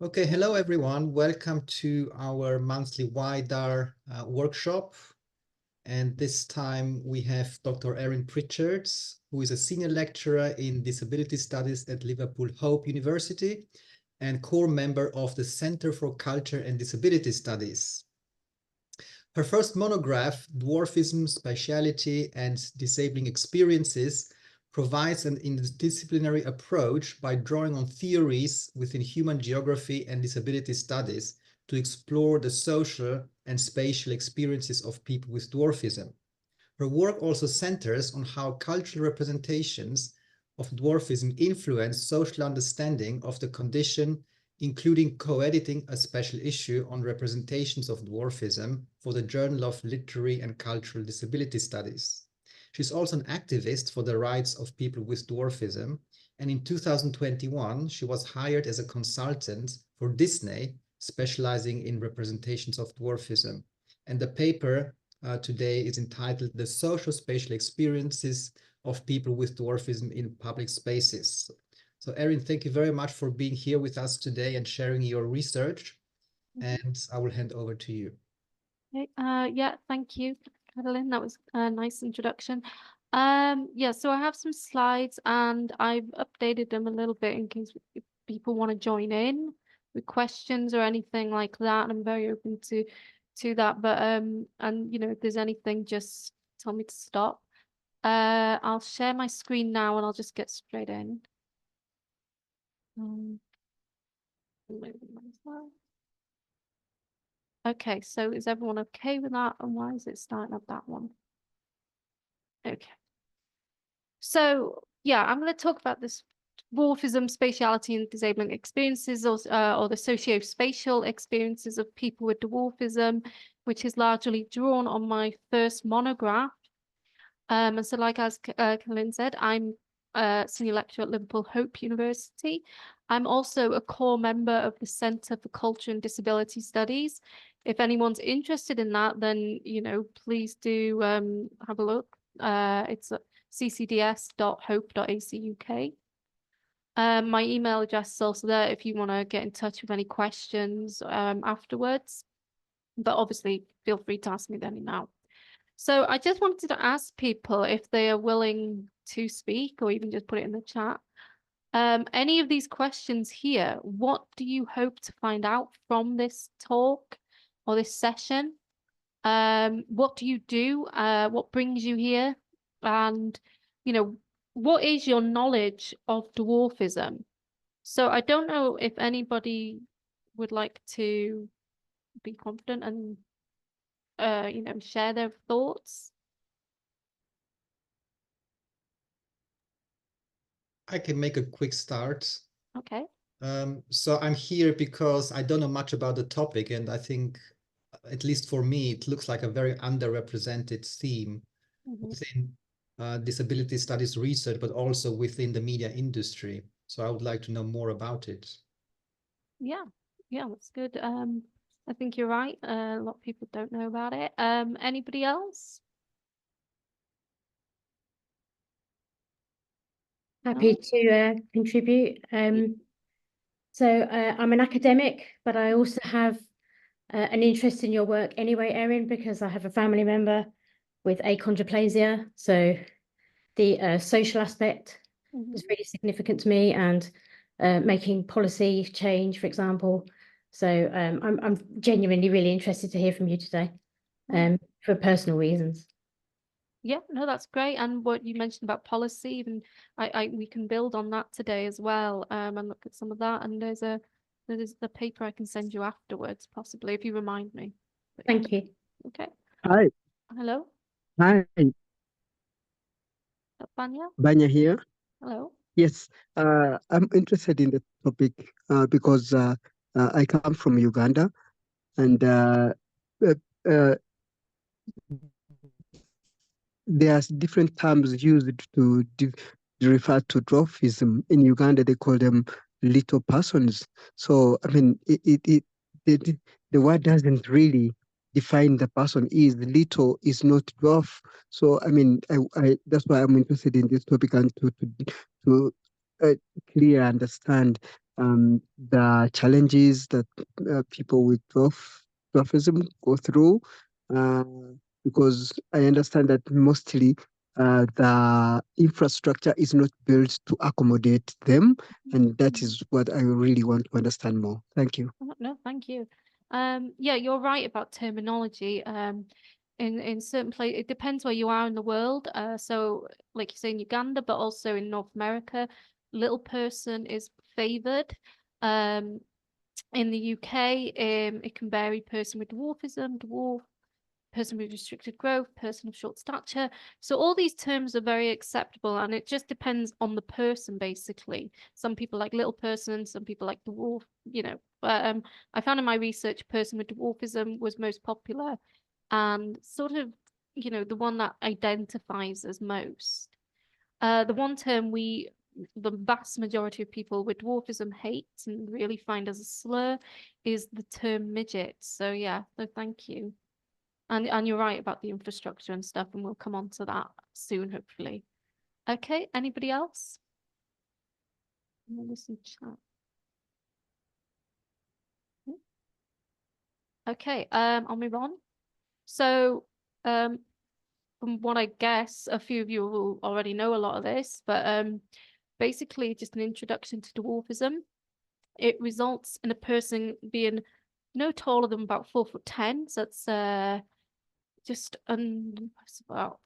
Okay, hello everyone. Welcome to our monthly WIDAR workshop. And this time we have Dr. Erin Pritchard, who is a senior lecturer in disability studies at Liverpool Hope University and core member of the Center for Culture and Disability Studies. Her first monograph, Dwarfism, Spatiality, and Disabling Experiences, provides an interdisciplinary approach by drawing on theories within human geography and disability studies to explore the social and spatial experiences of people with dwarfism. Her work also centers on how cultural representations of dwarfism influence social understanding of the condition, including co-editing a special issue on representations of dwarfism for the Journal of Literary and Cultural Disability Studies. She's also an activist for the rights of people with dwarfism, and in 2021, she was hired as a consultant for Disney, specializing in representations of dwarfism. And the paper today is entitled The Socio-Spatial Experiences of People with Dwarfism in Public Spaces. So Erin, thank you very much for being here with us today and sharing your research. And I will hand over to you. Okay. Yeah, thank you, Madeline. That was a nice introduction. Yeah, so I have some slides and I've updated them a little bit in case people want to join in with questions or anything like that. I'm very open to that. But and if there's anything, just tell me to stop. I'll share my screen now and I'll just get straight in. Okay, so is everyone okay with that? And why is it starting up that one? Okay. So yeah, I'm going to talk about this dwarfism, spatiality, and disabling experiences, or the socio-spatial experiences of people with dwarfism, which is largely drawn on my first monograph. And so, like as Colin said, I'm a senior lecturer at Liverpool Hope University. I'm also a core member of the Center for Culture and Disability Studies. If anyone's interested in that, then please do have a look. It's ccds.hope.ac.uk. My email address is also there if you want to get in touch with any questions afterwards. But obviously, feel free to ask me then now. So I just wanted to ask people if they are willing to speak or even just put it in the chat. Any of these questions here, what do you hope to find out from this talk or this session? What do you do? What brings you here? And, what is your knowledge of dwarfism? So I don't know if anybody would like to be confident and share their thoughts. I can make a quick start. Okay. So I'm here because I don't know much about the topic, and I think, at least for me, it looks like a very underrepresented theme within disability studies research, but also within the media industry. So I would like to know more about it. Yeah, that's good. I think you're right. A lot of people don't know about it. Anybody else? Happy to contribute. So I'm an academic, but I also have an interest in your work anyway, Erin, because I have a family member with achondroplasia. So the social aspect is really significant to me, and making policy change, for example. So I'm genuinely really interested to hear from you today, for personal reasons. Yeah, no, that's great. And what you mentioned about policy, even we can build on that today as well, and look at some of that. And there's the paper I can send you afterwards, possibly, if you remind me. Thank you. Okay. Hi. Hello. Hi. Banya. Banya here. Hello. Yes, I'm interested in the topic because I come from Uganda, and there's different terms used to refer to dwarfism. In Uganda, they call them little persons. So, I mean, the word doesn't really define the person. Is little is not dwarf. So, I mean, I that's why I'm interested in this topic, and to clearly understand the challenges that people with dwarfism go through, because I understand that mostly the infrastructure is not built to accommodate them, and that is what I really want to understand more. Thank you. No, thank you. Yeah, you're right about terminology. In certain places, it depends where you are in the world. So like you say in Uganda, but also in North America, little person is favored. In the UK, it can vary: person with dwarfism, dwarf, person with restricted growth, person of short stature. So all these terms are very acceptable, and it just depends on the person, basically. Some people like little person, some people like dwarf, you know. But I found in my research, person with dwarfism was most popular and sort of, you know, the one that identifies as most. The one term the vast majority of people with dwarfism hate and really find as a slur is the term midget. So yeah, so thank you. And you're right about the infrastructure and stuff, and we'll come on to that soon, hopefully. Okay, anybody else? Chat. Okay, I'll move on. So, from what I guess, a few of you will already know a lot of this, but basically just an introduction to dwarfism. It results in a person being no taller than about 4'10", so that's just about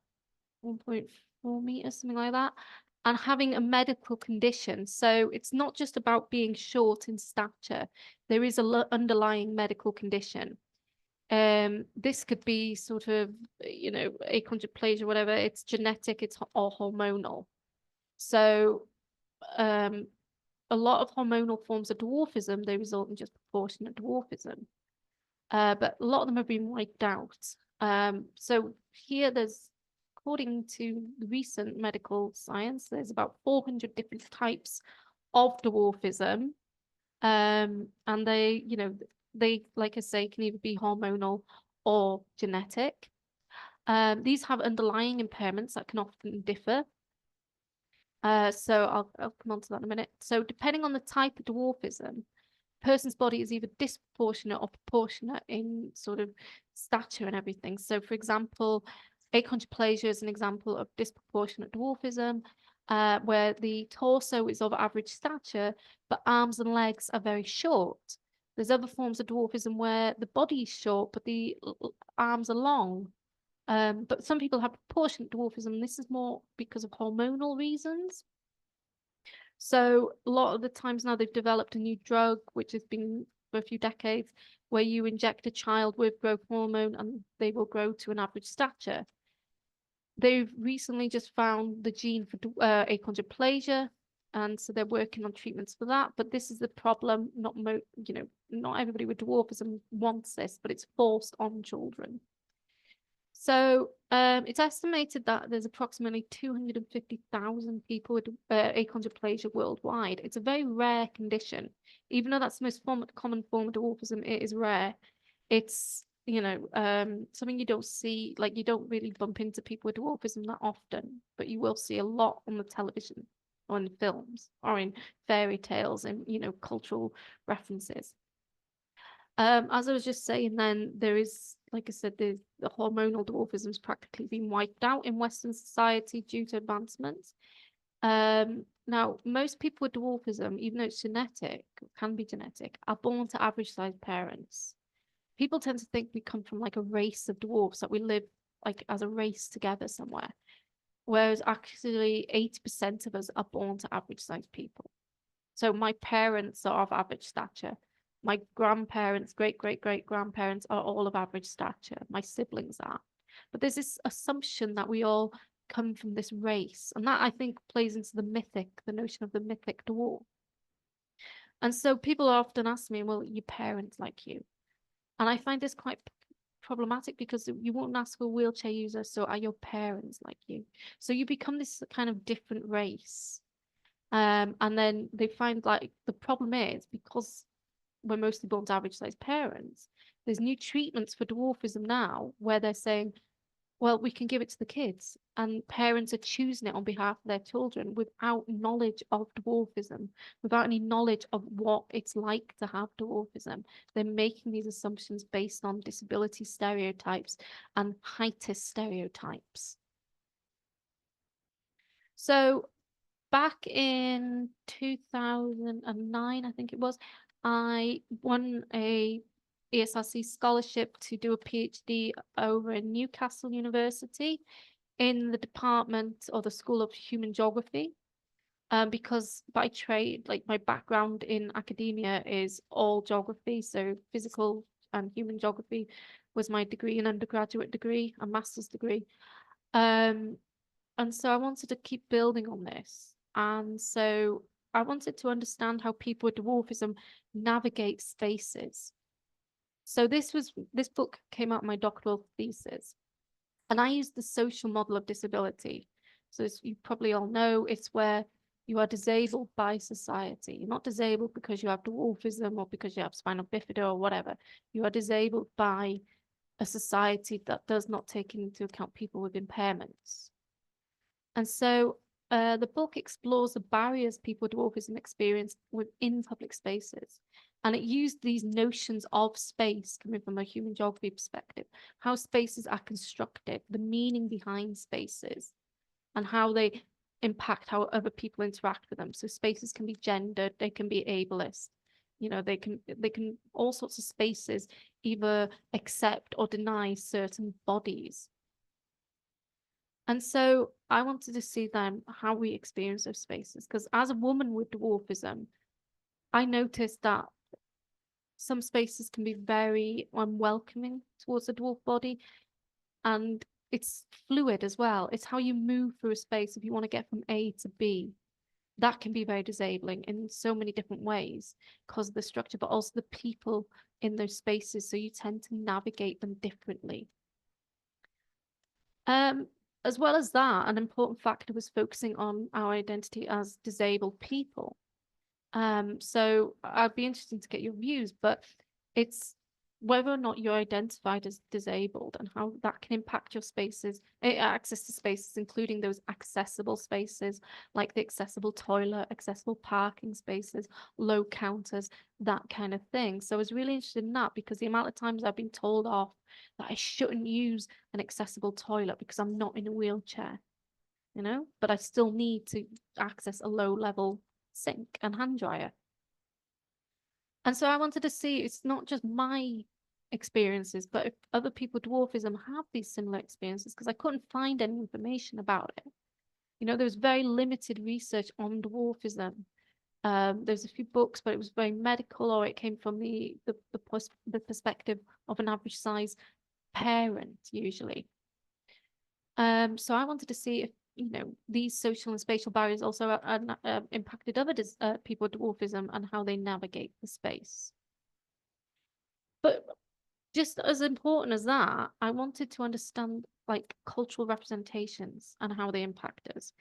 1.4 meters, something like that, and having a medical condition. So it's not just about being short in stature. There is a underlying medical condition. This could be sort of, you know, achondroplasia, whatever. It's genetic, it's or hormonal. So a lot of hormonal forms of dwarfism, they result in just proportionate dwarfism. But a lot of them have been wiped out. So here there's, according to recent medical science, there's about 400 different types of dwarfism. And they, you know, they, like I say, can either be hormonal or genetic. These have underlying impairments that can often differ. So I'll come on to that in a minute. So depending on the type of dwarfism, person's body is either disproportionate or proportionate in sort of stature and everything. So for example, achondroplasia is an example of disproportionate dwarfism, where the torso is of average stature, but arms and legs are very short. There's other forms of dwarfism where the body is short, but the arms are long. But some people have proportionate dwarfism. This is more because of hormonal reasons. So a lot of the times now they've developed a new drug, which has been for a few decades, where you inject a child with growth hormone and they will grow to an average stature. They've recently just found the gene for achondroplasia, and so they're working on treatments for that. But this is the problem. Not everybody with dwarfism wants this, but it's forced on children. So it's estimated that there's approximately 250,000 people with achondroplasia worldwide. It's a very rare condition. Even though that's the most common form of dwarfism, it is rare. It's, you know, something you don't see, like you don't really bump into people with dwarfism that often, but you will see a lot on the television or in films or in fairy tales and, you know, cultural references. As I was just saying, then there is, like I said, the hormonal dwarfism has practically been wiped out in Western society due to advancements. Now, most people with dwarfism, even though it's genetic, can be genetic, are born to average sized parents. People tend to think we come from like a race of dwarfs, that we live like as a race together somewhere, whereas actually 80% of us are born to average sized people. So my parents are of average stature. My grandparents, great-great-great-grandparents are all of average stature. My siblings are. But there's this assumption that we all come from this race. And that, I think, plays into the notion of the mythic dwarf. And so people often ask me, well, your parents like you? And I find this quite problematic because you won't ask a wheelchair user, so are your parents like you? So you become this kind of different race. And then they find like the problem is because we're mostly born to average sized parents, there's new treatments for dwarfism now where they're saying Well, we can give it to the kids, and parents are choosing it on behalf of their children without knowledge of dwarfism, without any knowledge of what it's like to have dwarfism. They're making these assumptions based on disability stereotypes and heightist stereotypes. So back in 2009, I think it was, I won a ESRC scholarship to do a PhD over in Newcastle University in the department or the School of Human Geography. Because by trade, like my background in academia is all geography, so physical and human geography was my degree, an undergraduate degree, a master's degree. And so I wanted to keep building on this. And so I wanted to understand how people with dwarfism navigate spaces. So this book came out of my doctoral thesis, and I used the social model of disability. So as you probably all know, it's where you are disabled by society. You're not disabled because you have dwarfism or because you have spinal bifida or whatever. You are disabled by a society that does not take into account people with impairments. And so the book explores the barriers people with dwarfism experience within public spaces. And it used these notions of space coming from a human geography perspective, how spaces are constructed, the meaning behind spaces, and how they impact how other people interact with them. So spaces can be gendered, they can be ableist, you know, they can all sorts of spaces either accept or deny certain bodies. And so I wanted to see then how we experience those spaces, because as a woman with dwarfism, I noticed that some spaces can be very unwelcoming towards a dwarf body, and it's fluid as well. It's how you move through a space if you want to get from A to B. That can be very disabling in so many different ways because of the structure, but also the people in those spaces. So you tend to navigate them differently. As well as that, an important factor was focusing on our identity as disabled people. So I'd be interested to get your views, but it's whether or not you're identified as disabled and how that can impact your spaces, access to spaces, including those accessible spaces like the accessible toilet, accessible parking spaces, low counters, that kind of thing. So I was really interested in that because the amount of times I've been told off that I shouldn't use an accessible toilet because I'm not in a wheelchair, you know, but I still need to access a low level sink and hand dryer. And so I wanted to see, it's not just my experiences, but if other people with dwarfism have these similar experiences, because I couldn't find any information about it. You know, there was very limited research on dwarfism. There's a few books, but it was very medical, or it came from the perspective of an average size parent, usually. So I wanted to see if, you know, these social and spatial barriers also impacted other people with dwarfism and how they navigate the space. But just as important as that, I wanted to understand like cultural representations and how they impact us.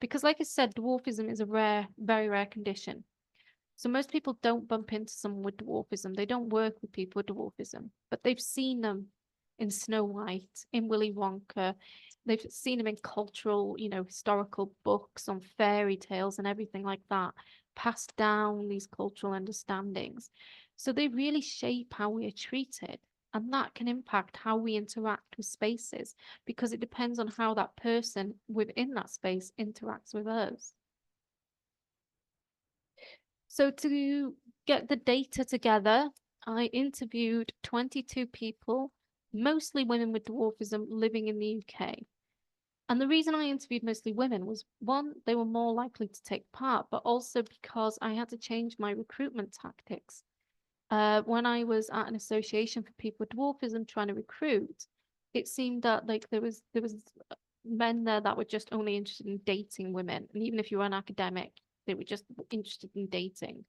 Because like I said, dwarfism is a rare, very rare condition. So most people don't bump into someone with dwarfism. They don't work with people with dwarfism, but they've seen them in Snow White, in Willy Wonka. They've seen them in cultural, you know, historical books on fairy tales and everything like that, passed down these cultural understandings. So they really shape how we are treated. And that can impact how we interact with spaces because it depends on how that person within that space interacts with us. So to get the data together, I interviewed 22 people, mostly women with dwarfism living in the UK. And the reason I interviewed mostly women was, one, they were more likely to take part, but also because I had to change my recruitment tactics. When I was at an association for people with dwarfism trying to recruit, it seemed that like there was men there that were just only interested in dating women, and even if you were an academic, they were just interested in dating,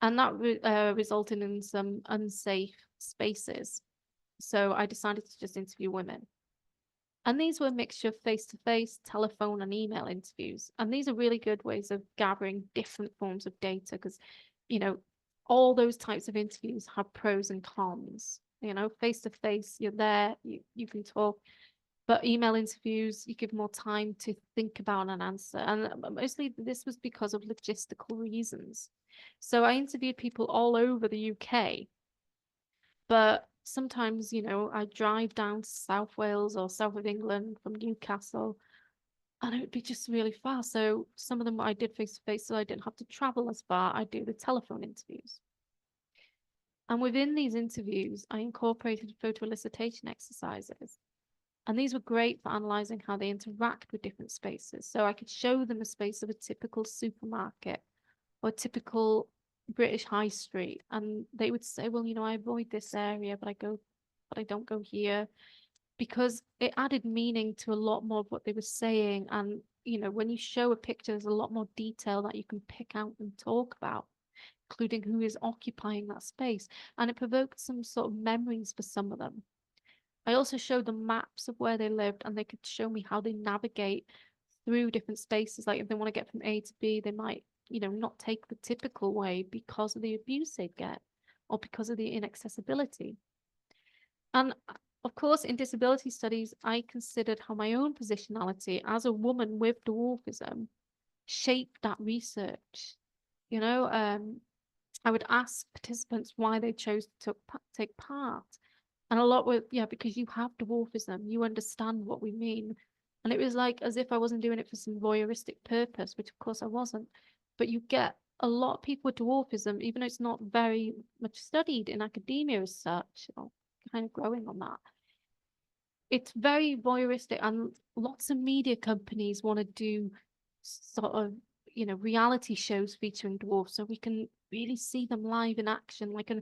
and that resulted in some unsafe spaces. So I decided to just interview women. And these were a mixture of face-to-face, telephone, and email interviews. And these are really good ways of gathering different forms of data because, you know, all those types of interviews have pros and cons. You know, face-to-face, you're there, you can talk. But email interviews, you give more time to think about an answer. And mostly this was because of logistical reasons. So I interviewed people all over the UK, but sometimes, you know, I drive down to South Wales or south of England from Newcastle, and it would be just really far. So some of them I did face to face, so I didn't have to travel as far. I do the telephone interviews. And within these interviews, I incorporated photo elicitation exercises. And these were great for analysing how they interact with different spaces. So I could show them a space of a typical supermarket or a typical British high street. And they would say, well, you know, I avoid this area, but I don't go here, because it added meaning to a lot more of what they were saying. And, you know, when you show a picture, there's a lot more detail that you can pick out and talk about, including who is occupying that space. And it provoked some sort of memories for some of them. I also showed them maps of where they lived, and they could show me how they navigate through different spaces. Like if they want to get from A to B, they might, you know, not take the typical way because of the abuse they'd get or because of the inaccessibility. And of course, in disability studies, I considered how my own positionality as a woman with dwarfism shaped that research. You know, I would ask participants why they chose to take part. And a lot were, yeah, because you have dwarfism, you understand what we mean. And it was like as if I wasn't doing it for some voyeuristic purpose, which of course I wasn't. But you get a lot of people with dwarfism, even though it's not very much studied in academia as such, or kind of growing on that. It's very voyeuristic, and lots of media companies want to do sort of, you know, reality shows featuring dwarfs, so we can really see them live in action, like an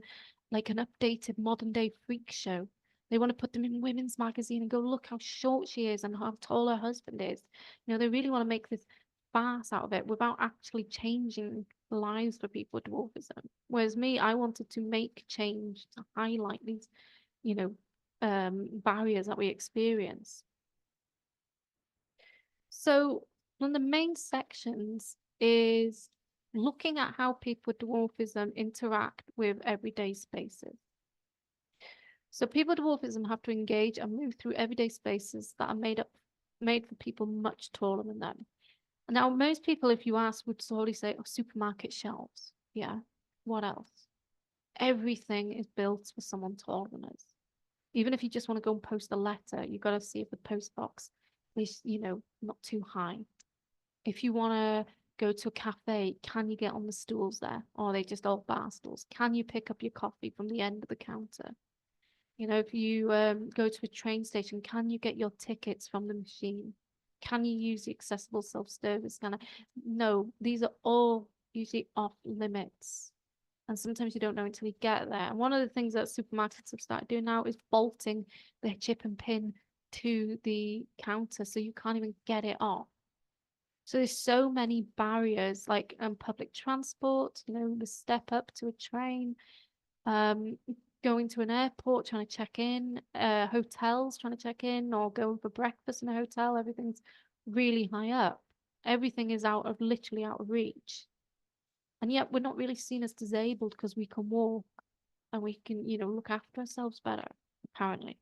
updated modern day freak show. They want to put them in women's magazine and go, look how short she is and how tall her husband is. You know, they really want to make this farce out of it without actually changing lives for people with dwarfism. Whereas me, I wanted to make change to highlight these, you know, barriers that we experience. So one of the main sections is looking at how people with dwarfism interact with everyday spaces. So people with dwarfism have to engage and move through everyday spaces that are made for people much taller than them. Now, most people, if you ask, would solely say, oh, supermarket shelves. Yeah, what else? Everything is built for someone taller than us. Even if you just want to go and post a letter, you've got to see if the post box is, you know, not too high. If you want to go to a cafe, can you get on the stools there? Or are they just all bar stools? Can you pick up your coffee from the end of the counter? You know, if you go to a train station, can you get your tickets from the machine? Can you use the accessible self-service scanner? No, these are all usually off limits. And sometimes you don't know until you get there. And one of the things that supermarkets have started doing now is bolting their chip and pin to the counter, so you can't even get it off. So there's so many barriers, like public transport, you know, the step up to a train, going to an airport, trying to check in, hotels, trying to check in, or going for breakfast in a hotel. Everything's really high up. Everything is literally out of reach. And yet we're not really seen as disabled because we can walk and we can, you know, look after ourselves better, apparently.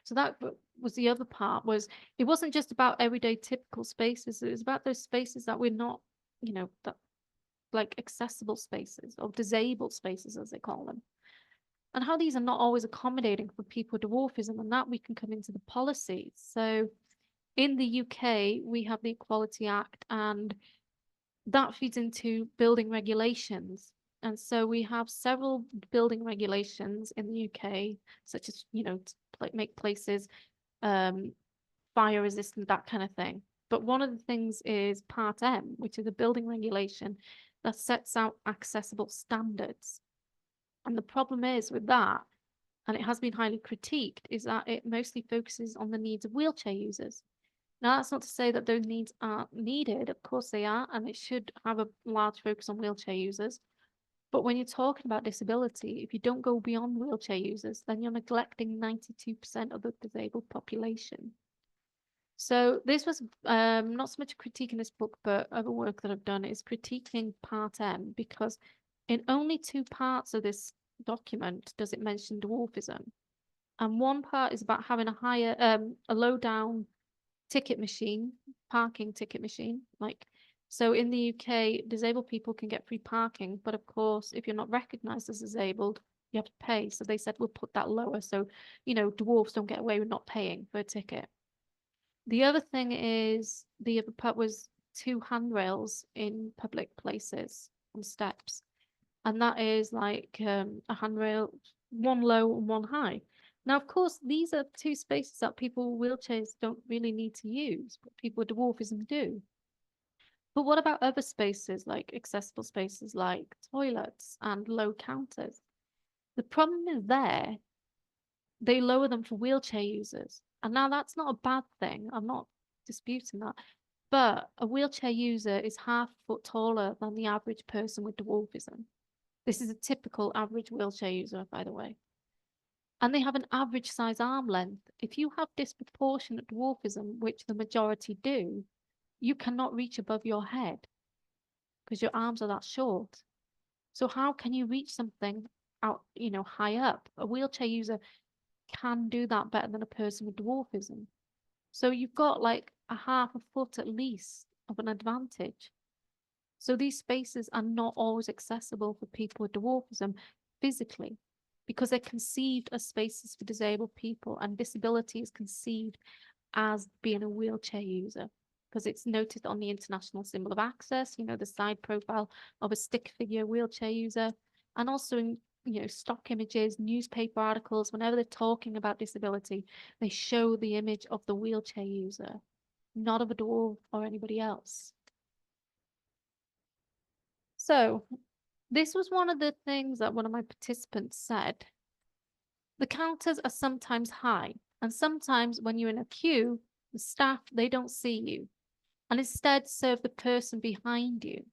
So that was the other part, was it wasn't just about everyday typical spaces. It was about those spaces that we're not, you know, that like accessible spaces or disabled spaces, as they call them. And how these are not always accommodating for people with dwarfism, and that we can come into the policies. So in the UK, we have the Equality Act, and that feeds into building regulations. And so we have several building regulations in the UK, such as, you know, to make places fire resistant, that kind of thing. But one of the things is Part M, which is a building regulation that sets out accessible standards. And the problem is with that, and it has been highly critiqued, is that it mostly focuses on the needs of wheelchair users. Now, that's not to say that those needs aren't needed. Of course they are, and it should have a large focus on wheelchair users. But when you're talking about disability, if you don't go beyond wheelchair users, then you're neglecting 92% of the disabled population. So this was not so much a critique in this book, but other work that I've done is critiquing Part M, because in only 2 parts of this document does it mention dwarfism. And one part is about having a higher, a low down ticket machine, parking ticket machine. Like, so in the UK, disabled people can get free parking, but of course, if you're not recognised as disabled, you have to pay. So they said we'll put that lower, so you know dwarfs don't get away with not paying for a ticket. The other thing is the other part was 2 handrails in public places on steps, and that is like a handrail, one low and one high. Now, of course, these are 2 spaces that people with wheelchairs don't really need to use, but people with dwarfism do. But what about other spaces, like accessible spaces like toilets and low counters? The problem is they lower them for wheelchair users. And now that's not a bad thing. I'm not disputing that. But a wheelchair user is half a foot taller than the average person with dwarfism. This is a typical average wheelchair user, by the way. And they have an average size arm length. If you have disproportionate dwarfism, which the majority do, you cannot reach above your head because your arms are that short. So how can you reach something out, you know, high up? A wheelchair user can do that better than a person with dwarfism. So you've got like a half a foot at least of an advantage. So these spaces are not always accessible for people with dwarfism physically, because they're conceived as spaces for disabled people, and disability is conceived as being a wheelchair user, because it's noted on the International Symbol of Access, you know, the side profile of a stick figure wheelchair user, and also in, you know, stock images, newspaper articles, whenever they're talking about disability, they show the image of the wheelchair user, not of a dwarf or anybody else. So this was one of the things that one of my participants said. The counters are sometimes high, and sometimes when you're in a queue, the staff, they don't see you, and instead serve the person behind you.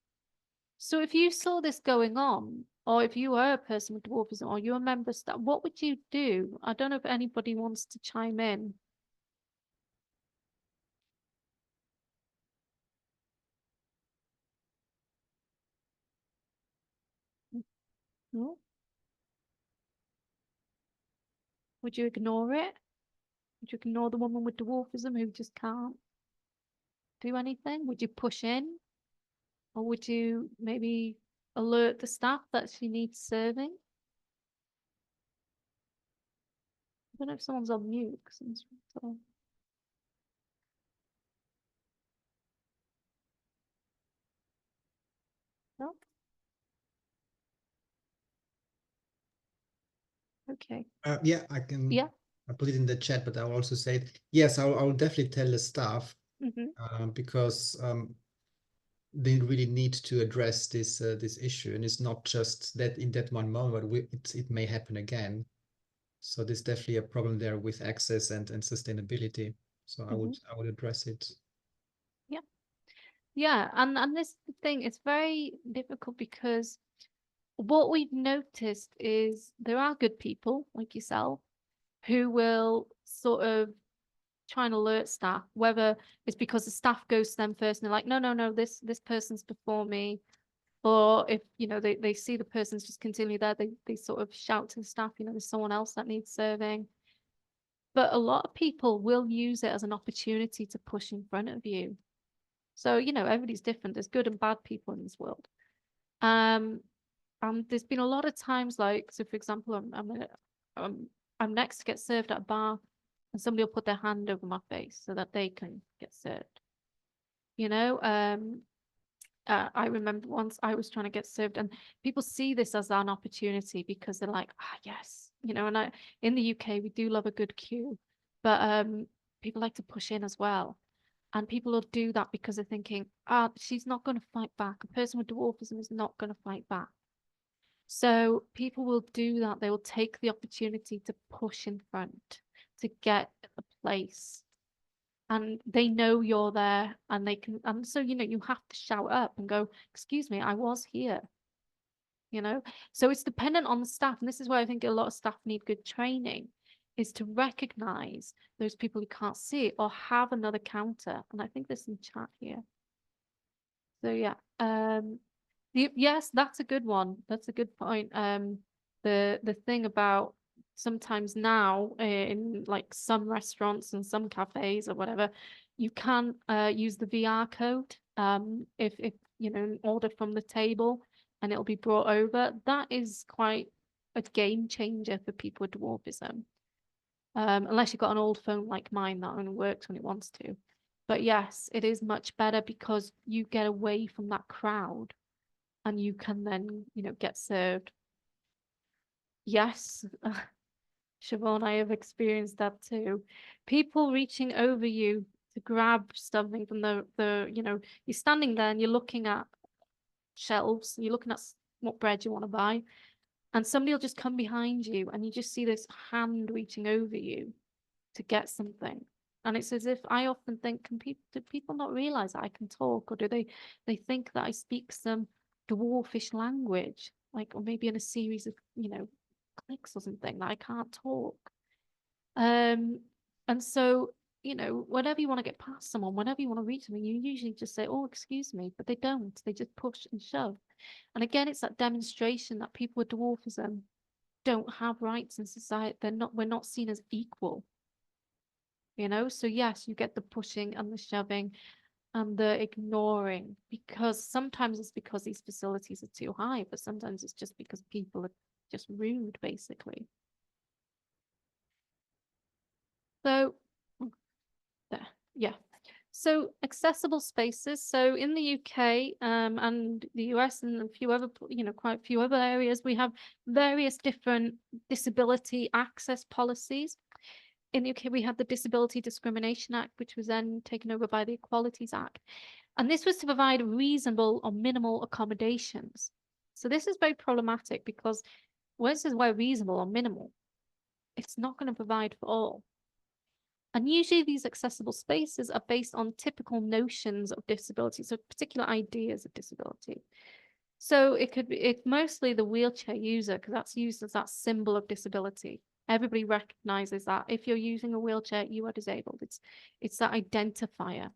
So if you saw this going on, or if you were a person with dwarfism, or you're a member of staff, what would you do? I don't know if anybody wants to chime in. No? Would you ignore it? Would you ignore the woman with dwarfism who just can't do anything? Would you push in? Or would you maybe alert the staff that she needs serving? I don't know if someone's on mute. So... No? Okay. Yeah, I can. Yeah. I put it in the chat, but I'll also say it. Yes, I'll definitely tell the staff because they really need to address this this issue, and it's not just that in that one moment. It may happen again. So there's definitely a problem there with access and sustainability. So I would address it. Yeah. Yeah, and this thing, it's very difficult because what we've noticed is there are good people like yourself who will sort of try and alert staff, whether it's because the staff goes to them first and they're like, no, this person's before me, or if, you know, they see the person's just continually there, they sort of shout to the staff, you know, there's someone else that needs serving. But a lot of people will use it as an opportunity to push in front of you. So, you know, everybody's different. There's good and bad people in this world. There's been a lot of times, like, so for example, I'm next to get served at a bar, and somebody will put their hand over my face so that they can get served. You know, I remember once I was trying to get served, and people see this as an opportunity because they're like, ah, yes, you know. And in the UK we do love a good queue, but people like to push in as well. And people will do that because they're thinking, ah, she's not going to fight back. A person with dwarfism is not going to fight back. So people will do that. They will take the opportunity to push in front to get a place. And they know you're there, and they can, and so, you know, you have to shout up and go, excuse me, I was here. You know, so it's dependent on the staff. And this is where I think a lot of staff need good training, is to recognize those people who can't see it or have another counter. And I think there's some chat here. So yeah, yes, that's a good one. That's a good point. The thing about sometimes now in like some restaurants and some cafes or whatever, you can use the VR code if you know, order from the table and it'll be brought over. That is quite a game changer for people with dwarfism. Unless you've got an old phone like mine that only works when it wants to. But yes, it is much better because you get away from that crowd and you can then, you know, get served. Yes, Siobhan, I have experienced that too. People reaching over you to grab something from the you know, you're standing there and you're looking at shelves, you're looking at what bread you want to buy, and somebody will just come behind you and you just see this hand reaching over you to get something. And it's as if I often think, do people not realize that I can talk, or do they think that I speak some dwarfish language, like, or maybe in a series of, you know, clicks or something, that I can't talk. And so, you know, whenever you want to get past someone, whenever you want to reach them, you usually just say, oh, excuse me, but they don't. They just push and shove. And again, it's that demonstration that people with dwarfism don't have rights in society. We're not seen as equal. You know, so yes, you get the pushing and the shoving and the ignoring, because sometimes it's because these facilities are too high, but sometimes it's just because people are just rude, basically. So, there, yeah. So accessible spaces. So in the UK and the US and a few other, you know, quite a few other areas, we have various different disability access policies. In the UK, we had the Disability Discrimination Act, which was then taken over by the Equalities Act. And this was to provide reasonable or minimal accommodations. So this is very problematic because when it says where reasonable or minimal, it's not going to provide for all. And usually these accessible spaces are based on typical notions of disability, so particular ideas of disability. So it's mostly the wheelchair user, because that's used as that symbol of disability. Everybody recognizes that if you're using a wheelchair, you are disabled. It's that identifier.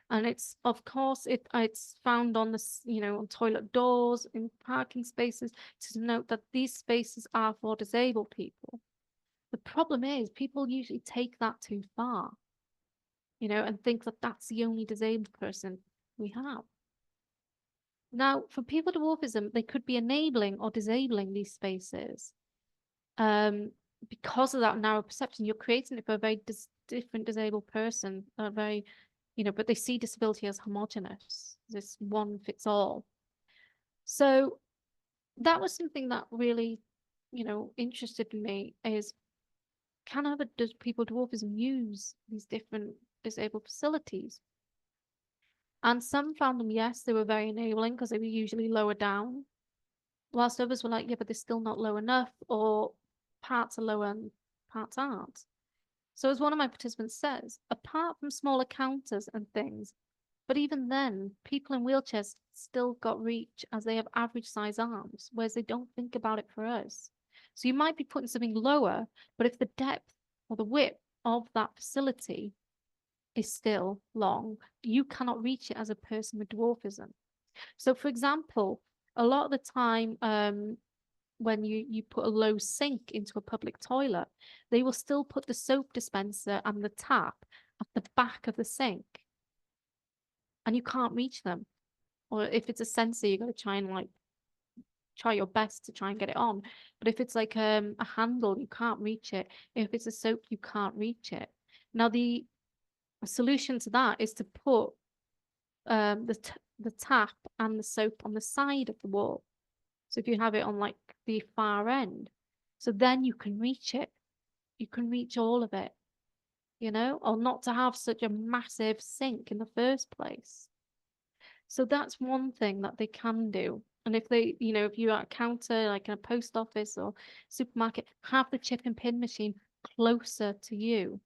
And it's, of course, it's found on the, you know, on toilet doors, in parking spaces, to note that these spaces are for disabled people. The problem is people usually take that too far, you know, and think that that's the only disabled person we have. Now, for people with dwarfism, they could be enabling or disabling these spaces. Because of that narrow perception, you're creating it for a very different disabled person, a very, you know, but they see disability as homogenous, this one fits all. So that was something that really, you know, interested me, is can other people with dwarfism use these different disabled facilities? And some found them, yes, they were very enabling because they were usually lower down, whilst others were like, yeah, but they're still not low enough, or parts are lower and parts aren't. So as one of my participants says, apart from smaller counters and things, but even then, people in wheelchairs still got reach as they have average size arms, whereas they don't think about it for us. So you might be putting something lower, but if the depth or the width of that facility is still long, you cannot reach it as a person with dwarfism. So for example, a lot of the time, when you put a low sink into a public toilet, they will still put the soap dispenser and the tap at the back of the sink, and you can't reach them. Or if it's a sensor, you got to try and like try your best to try and get it on. But if it's like a handle, you can't reach it. If it's a soap, you can't reach it. Now the solution to that is to put the tap and the soap on the side of the wall. So if you have it on like the far end, so then you can reach it. You can reach all of it, you know, or not to have such a massive sink in the first place. So that's one thing that they can do. And if they, you know, if you're at a counter, like in a post office or supermarket, have the chip and pin machine closer to you,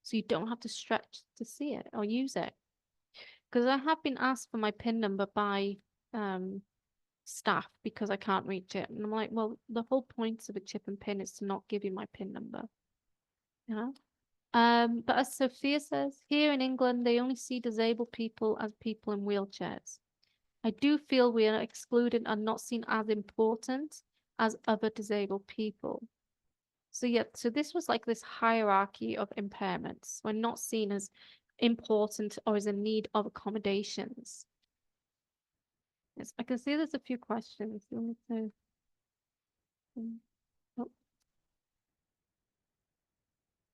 so you don't have to stretch to see it or use it. Because I have been asked for my PIN number by staff because I can't reach it. And I'm like, well, the whole point of a chip and pin is to not give you my PIN number. You know? But as Sophia says, here in England, they only see disabled people as people in wheelchairs. I do feel we are excluded and not seen as important as other disabled people. So yeah, so this was like this hierarchy of impairments. We're not seen as important or as in need of accommodations. Yes, I can see there's a few questions. You want me to... Oh.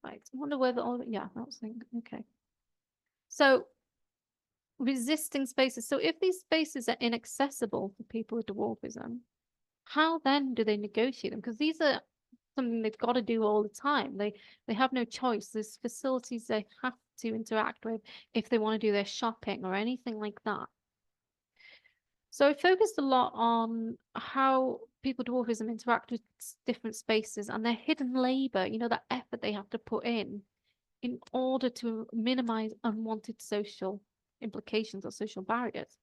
Right, I wonder whether all... Yeah, that was thing. Okay. So resisting spaces. So if these spaces are inaccessible for people with dwarfism, how then do they negotiate them? Because these are something they've got to do all the time. They have no choice. There's facilities they have to interact with if they want to do their shopping or anything like that. So I focused a lot on how people with dwarfism interact with different spaces and their hidden labor, you know, that effort they have to put in order to minimize unwanted social implications or social barriers.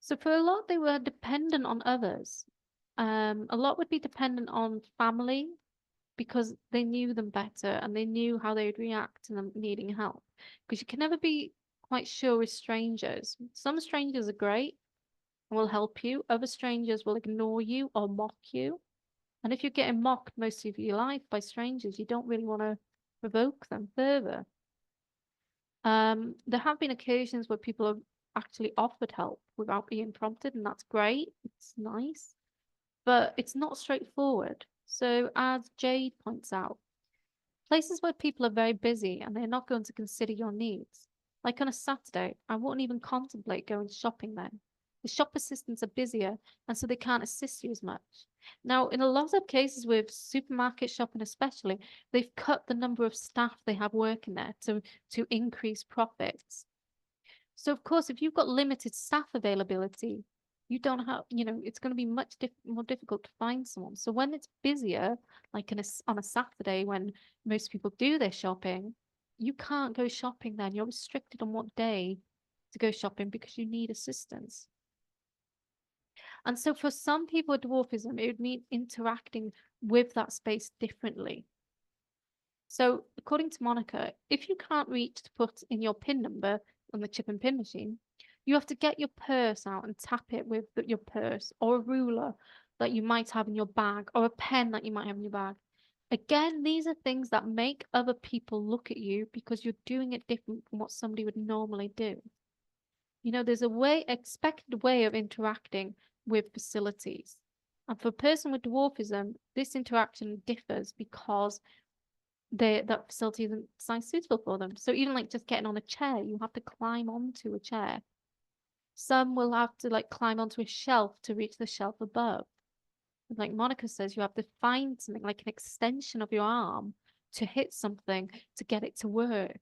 So for a lot, they were dependent on others. A lot would be dependent on family because they knew them better and they knew how they would react to them needing help. Because you can never be quite sure with strangers. Some strangers are great and will help you. Other strangers will ignore you or mock you. And if you're getting mocked most of your life by strangers, you don't really want to provoke them further. There have been occasions where people have actually offered help without being prompted, and that's great. It's nice, but it's not straightforward. So as Jade points out, places where people are very busy and they're not going to consider your needs. Like on a Saturday, I wouldn't even contemplate going shopping then. The shop assistants are busier and so they can't assist you as much. Now, in a lot of cases with supermarket shopping especially, they've cut the number of staff they have working there to increase profits. So of course, if you've got limited staff availability, you don't have, you know, it's going to be much more difficult to find someone. So when it's busier, like on a Saturday when most people do their shopping, you can't go shopping then. You're restricted on what day to go shopping because you need assistance. And so for some people with dwarfism, it would mean interacting with that space differently. So according to Monica, if you can't reach to put in your PIN number on the chip and PIN machine, you have to get your purse out and tap it with your purse or a ruler that you might have in your bag or a pen that you might have in your bag. Again, these are things that make other people look at you because you're doing it different from what somebody would normally do. You know, there's a expected way of interacting with facilities. And for a person with dwarfism, this interaction differs because that facility isn't size suitable for them. So even like just getting on a chair, you have to climb onto a chair. Some will have to like climb onto a shelf to reach the shelf above. And like Monica says, you have to find something like an extension of your arm to hit something to get it to work.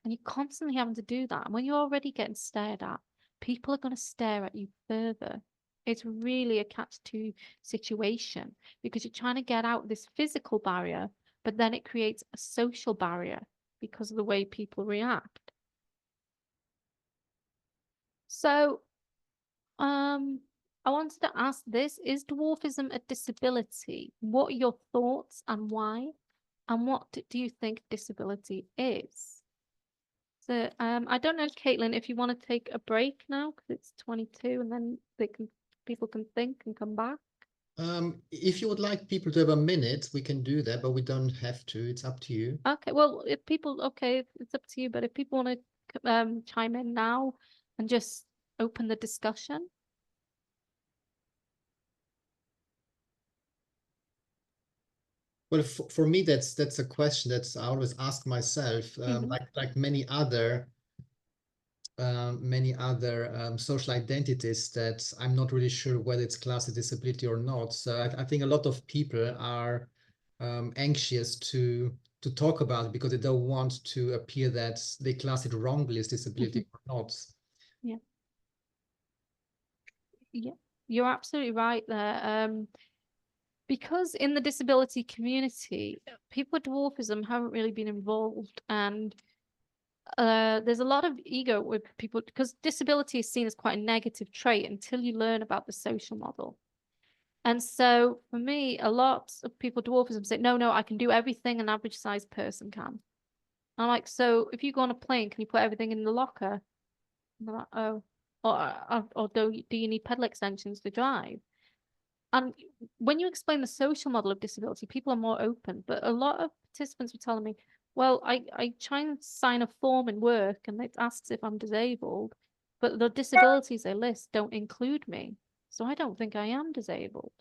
And you're constantly having to do that. And when you're already getting stared at, people are going to stare at you further. It's really a catch-2 situation because you're trying to get out this physical barrier, but then it creates a social barrier because of the way people react. So, I wanted to ask this, is dwarfism a disability? What are your thoughts and why? And what do you think disability is? So, I don't know, Caitlin, if you want to take a break now, because it's 22 and then people can think and come back. If you would like people to have a minute, we can do that, but we don't have to. It's up to you. Okay, well, if people, okay, it's up to you, but if people want to chime in now and just open the discussion. Well, for me, that's a question that I always ask myself. Like many other social identities, that I'm not really sure whether it's classed as disability or not. So I think a lot of people are anxious to talk about it because they don't want to appear that they class it wrongly as disability or not. Yeah. Yeah, you're absolutely right there. Because in the disability community, people with dwarfism haven't really been involved, and there's a lot of ego with people because disability is seen as quite a negative trait until you learn about the social model. And so for me, a lot of people with dwarfism say, no, I can do everything an average sized person can. I'm like, so if you go on a plane, can you put everything in the locker? And they're like, oh, or do you need pedal extensions to drive? And when you explain the social model of disability, people are more open. But a lot of participants were telling me, well, I try and sign a form in work and it asks if I'm disabled, but the disabilities they list don't include me. So I don't think I am disabled.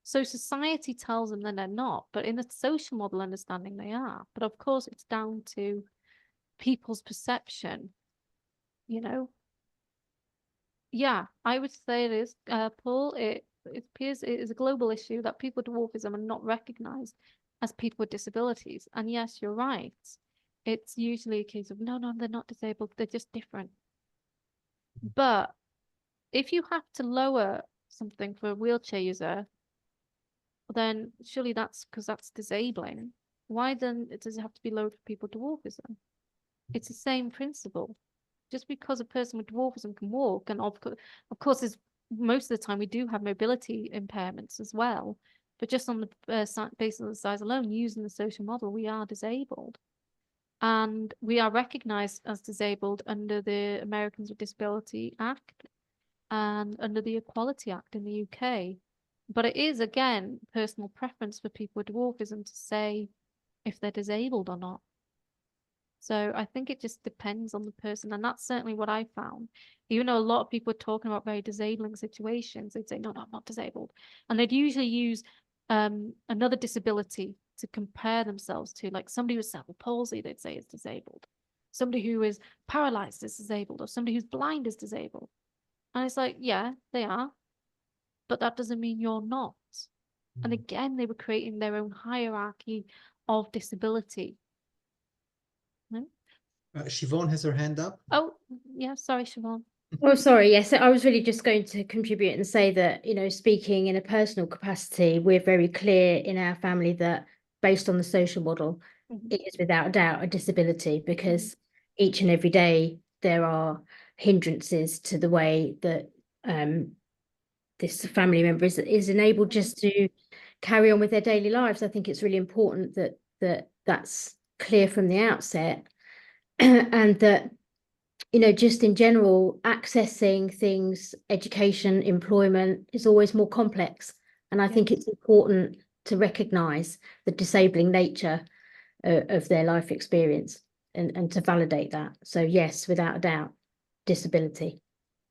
So society tells them that they're not, but in the social model understanding they are. But of course, it's down to people's perception, you know. Yeah, I would say it is, Paul. It appears it is a global issue that people with dwarfism are not recognized as people with disabilities. And yes, you're right. It's usually a case of no, they're not disabled, they're just different. But if you have to lower something for a wheelchair user, then surely that's because that's disabling. Why then does it have to be lowered for people with dwarfism? It's the same principle. Just because a person with dwarfism can walk, and of course, is most of the time we do have mobility impairments as well, but just on the basis of the size alone, using the social model, we are disabled. And we are recognized as disabled under the Americans with Disability Act and under the Equality Act in the UK. But it is, again, personal preference for people with dwarfism to say if they're disabled or not. So I think it just depends on the person. And that's certainly what I found. Even though a lot of people are talking about very disabling situations, they'd say, no, I'm not disabled. And they'd usually use another disability to compare themselves to, like somebody with cerebral palsy, they'd say is disabled. Somebody who is paralyzed is disabled, or somebody who's blind is disabled. And it's like, yeah, they are, but that doesn't mean you're not. And again, they were creating their own hierarchy of disability. No? Siobhan has her hand up. Oh, yeah, sorry, Siobhan. Oh, sorry. Yes, I was really just going to contribute and say that, you know, speaking in a personal capacity, we're very clear in our family that based on the social model, it is without doubt a disability, because each and every day there are hindrances to the way that this family member is enabled just to carry on with their daily lives. I think it's really important that that's clear from the outset, and that, you know, just in general, accessing things, education, employment is always more complex. And I think it's important to recognise the disabling nature of their life experience and to validate that. So yes, without a doubt, disability.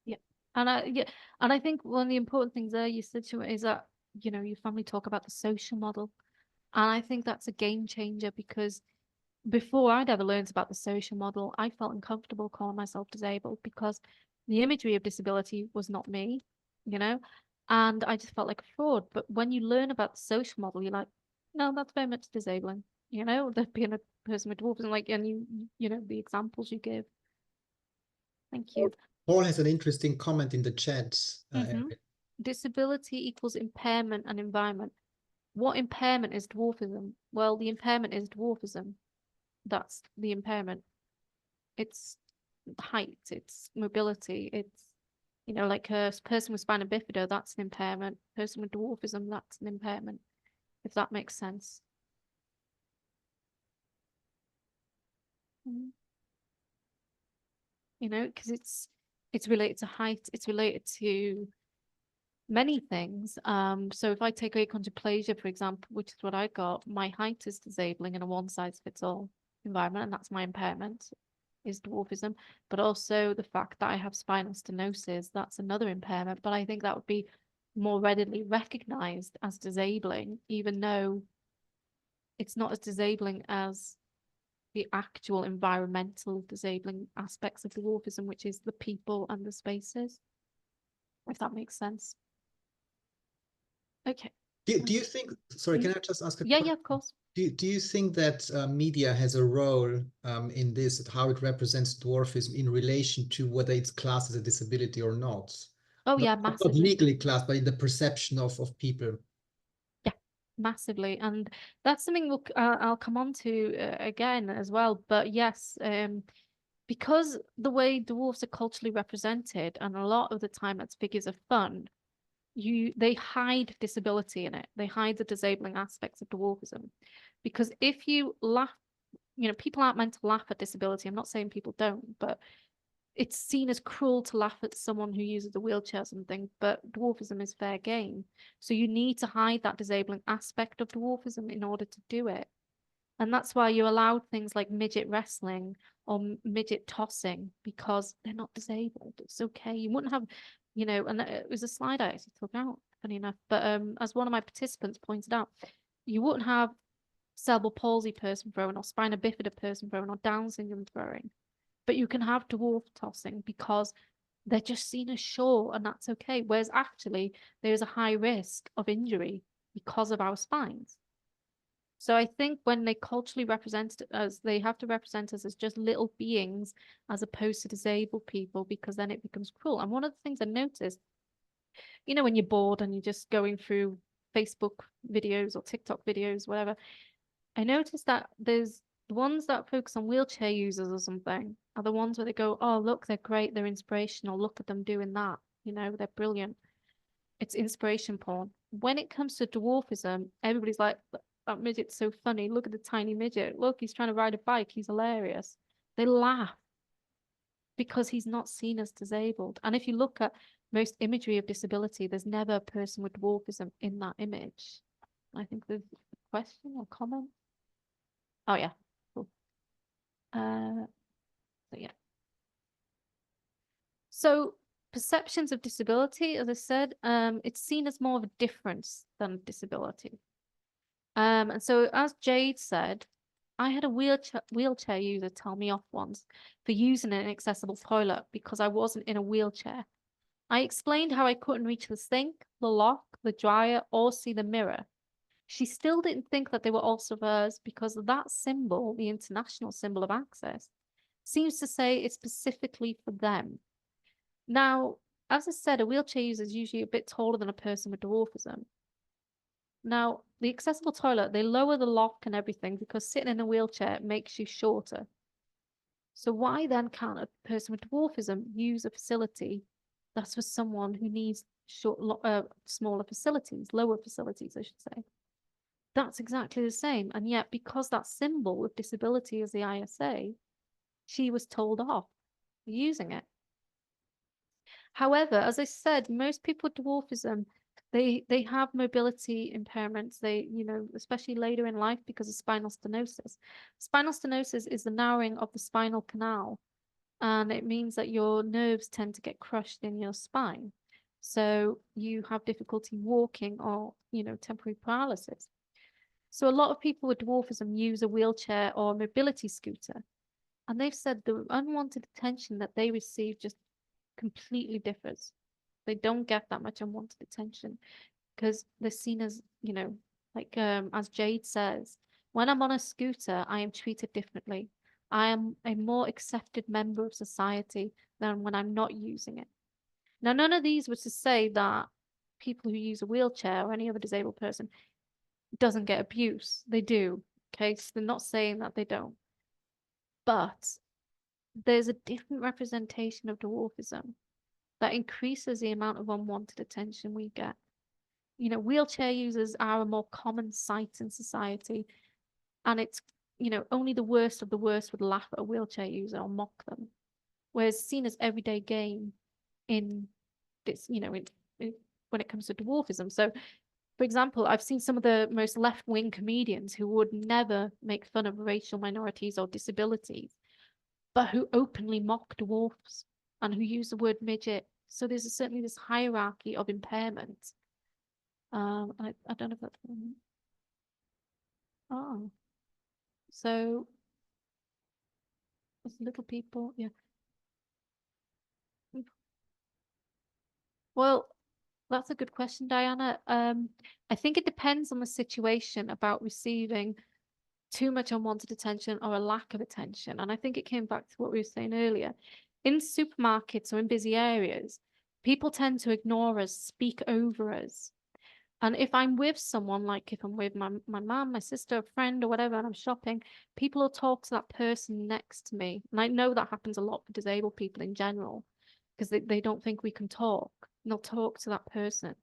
Yeah. And I think one of the important things there you said to it is that, you know, your family talk about the social model. And I think that's a game changer, because before I'd ever learned about the social model, I felt uncomfortable calling myself disabled because the imagery of disability was not me, you know, and I just felt like a fraud. But when you learn about the social model, you're like, no, that's very much disabling, you know, that being a person with dwarfism, like, and you know, the examples you give. Thank you. Paul has an interesting comment in the chat. Disability equals impairment and environment. What impairment is dwarfism? Well, the impairment is dwarfism. That's the impairment. It's height, it's mobility, it's, you know, like a person with spina bifida, that's an impairment. Person with dwarfism, that's an impairment, if that makes sense. You know, because it's related to height, it's related to many things. So if I take achondroplasia, for example, which is what I got, my height is disabling in a one-size-fits-all environment, and that's my impairment, is dwarfism. But also the fact that I have spinal stenosis, that's another impairment. But I think that would be more readily recognized as disabling, even though it's not as disabling as the actual environmental disabling aspects of dwarfism, which is the people and the spaces, if that makes sense. Okay. Do you think, sorry, can I just ask a question? Yeah, of course. Do you think that media has a role in this, how it represents dwarfism in relation to whether it's classed as a disability or not? Oh, yeah, Not massively. legally classed, but in the perception of people. Yeah, massively. And that's something I'll come on to again as well. But yes, because the way dwarfs are culturally represented, and a lot of the time that's figures of fun, they hide disability in it. They hide the disabling aspects of dwarfism. Because if you laugh, you know, people aren't meant to laugh at disability. I'm not saying people don't, but it's seen as cruel to laugh at someone who uses a wheelchair or something, but dwarfism is fair game. So you need to hide that disabling aspect of dwarfism in order to do it. And that's why you allowed things like midget wrestling or midget tossing, because they're not disabled. It's okay. You wouldn't have, you know, and it was a slide I actually took out, funny enough. But as one of my participants pointed out, you wouldn't have cerebral palsy person throwing or spina bifida person throwing or Down syndrome throwing. But you can have dwarf tossing because they're just seen as short, and that's okay. Whereas actually there is a high risk of injury because of our spines. So I think when they culturally represent us, they have to represent us as just little beings as opposed to disabled people, because then it becomes cruel. And one of the things I noticed, you know, when you're bored and you're just going through Facebook videos or TikTok videos, whatever, I noticed that there's the ones that focus on wheelchair users or something are the ones where they go, oh, look, they're great, they're inspirational, look at them doing that, you know, they're brilliant. It's inspiration porn. When it comes to dwarfism, everybody's like, that midget's so funny, look at the tiny midget, look, he's trying to ride a bike, he's hilarious. They laugh because he's not seen as disabled. And if you look at most imagery of disability, there's never a person with dwarfism in that image. I think there's a question or comment. Oh yeah, cool. So yeah. So perceptions of disability, as I said, it's seen as more of a difference than disability. And so as Jade said, I had a wheelchair user tell me off once for using an inaccessible toilet because I wasn't in a wheelchair. I explained how I couldn't reach the sink, the lock, the dryer, or see the mirror. She still didn't think that they were also hers because that symbol, the international symbol of access, seems to say it's specifically for them. Now, as I said, a wheelchair user is usually a bit taller than a person with dwarfism. Now, the accessible toilet, they lower the lock and everything because sitting in a wheelchair makes you shorter. So why then can't a person with dwarfism use a facility that's for someone who needs smaller facilities, lower facilities, I should say? That's exactly the same. And yet, because that symbol of disability is the ISA, she was told off for using it. However, as I said, most people with dwarfism, they have mobility impairments. They, you know, especially later in life because of spinal stenosis. Spinal stenosis is the narrowing of the spinal canal, and it means that your nerves tend to get crushed in your spine. So you have difficulty walking or, you know, temporary paralysis. So a lot of people with dwarfism use a wheelchair or a mobility scooter, and they've said the unwanted attention that they receive just completely differs. They don't get that much unwanted attention because they're seen as, you know, like as Jade says, when I'm on a scooter, I am treated differently. I am a more accepted member of society than when I'm not using it. Now, none of these was to say that people who use a wheelchair or any other disabled person doesn't get abuse. They do. Okay, so they're not saying that they don't. But there's a different representation of dwarfism that increases the amount of unwanted attention we get. You know, wheelchair users are a more common sight in society, and it's, you know, only the worst of the worst would laugh at a wheelchair user or mock them, whereas seen as everyday game in this, you know, when it comes to dwarfism. So, for example, I've seen some of the most left-wing comedians who would never make fun of racial minorities or disabilities, but who openly mock dwarfs and who use the word midget. So there's certainly this hierarchy of impairment. I don't know if that's... Oh. So there's little people, yeah. Well, that's a good question, Diana. I think it depends on the situation about receiving too much unwanted attention or a lack of attention. And I think it came back to what we were saying earlier. In supermarkets or in busy areas, people tend to ignore us, speak over us. And if I'm with someone, like if I'm with my mum, my sister, a friend or whatever, and I'm shopping, people will talk to that person next to me. And I know that happens a lot for disabled people in general, because they don't think we can talk. And they'll talk to that person.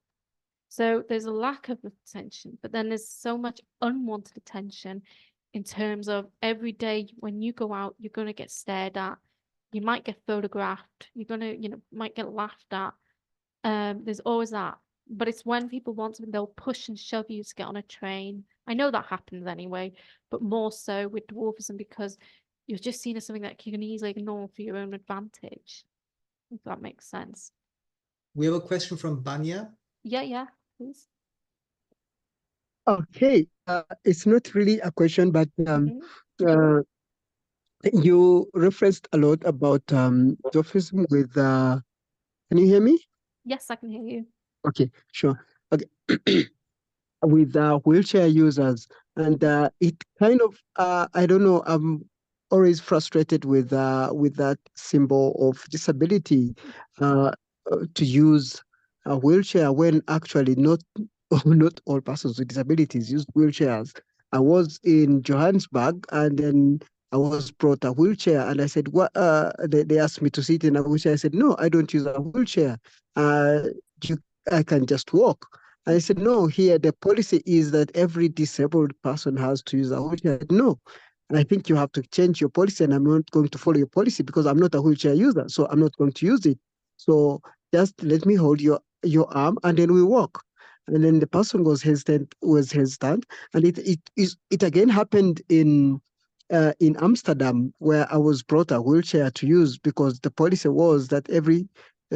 So there's a lack of attention, but then there's so much unwanted attention in terms of every day when you go out, you're going to get stared at. you might get photographed, you're gonna, might get laughed at. There's always that. But it's when people want something, they'll push and shove you to get on a train. I know that happens anyway, but more so with dwarfism because you're just seen as something that you can easily ignore for your own advantage. If that makes sense. We have a question from Banya. Yeah, please. Okay, it's not really a question, but Mhm. you referenced a lot about dwarfism with. Can you hear me? Yes, I can hear you. Okay, sure. Okay. With wheelchair users, and it kind of I don't know, I'm always frustrated with that symbol of disability to use a wheelchair when actually not not all persons with disabilities use wheelchairs. I was in Johannesburg, and then I was brought a wheelchair, and I said, "What?" They asked me to sit in a wheelchair. I said, "No, I don't use a wheelchair. Uh, you, I can just walk." I said, no, here the policy is that every disabled person has to use a wheelchair. No, and I think you have to change your policy, and I'm not going to follow your policy because I'm not a wheelchair user, so I'm not going to use it. So just let me hold your arm, and then we walk. And then the person was hesitant, and it again happened in Amsterdam, where I was brought a wheelchair to use because the policy was that every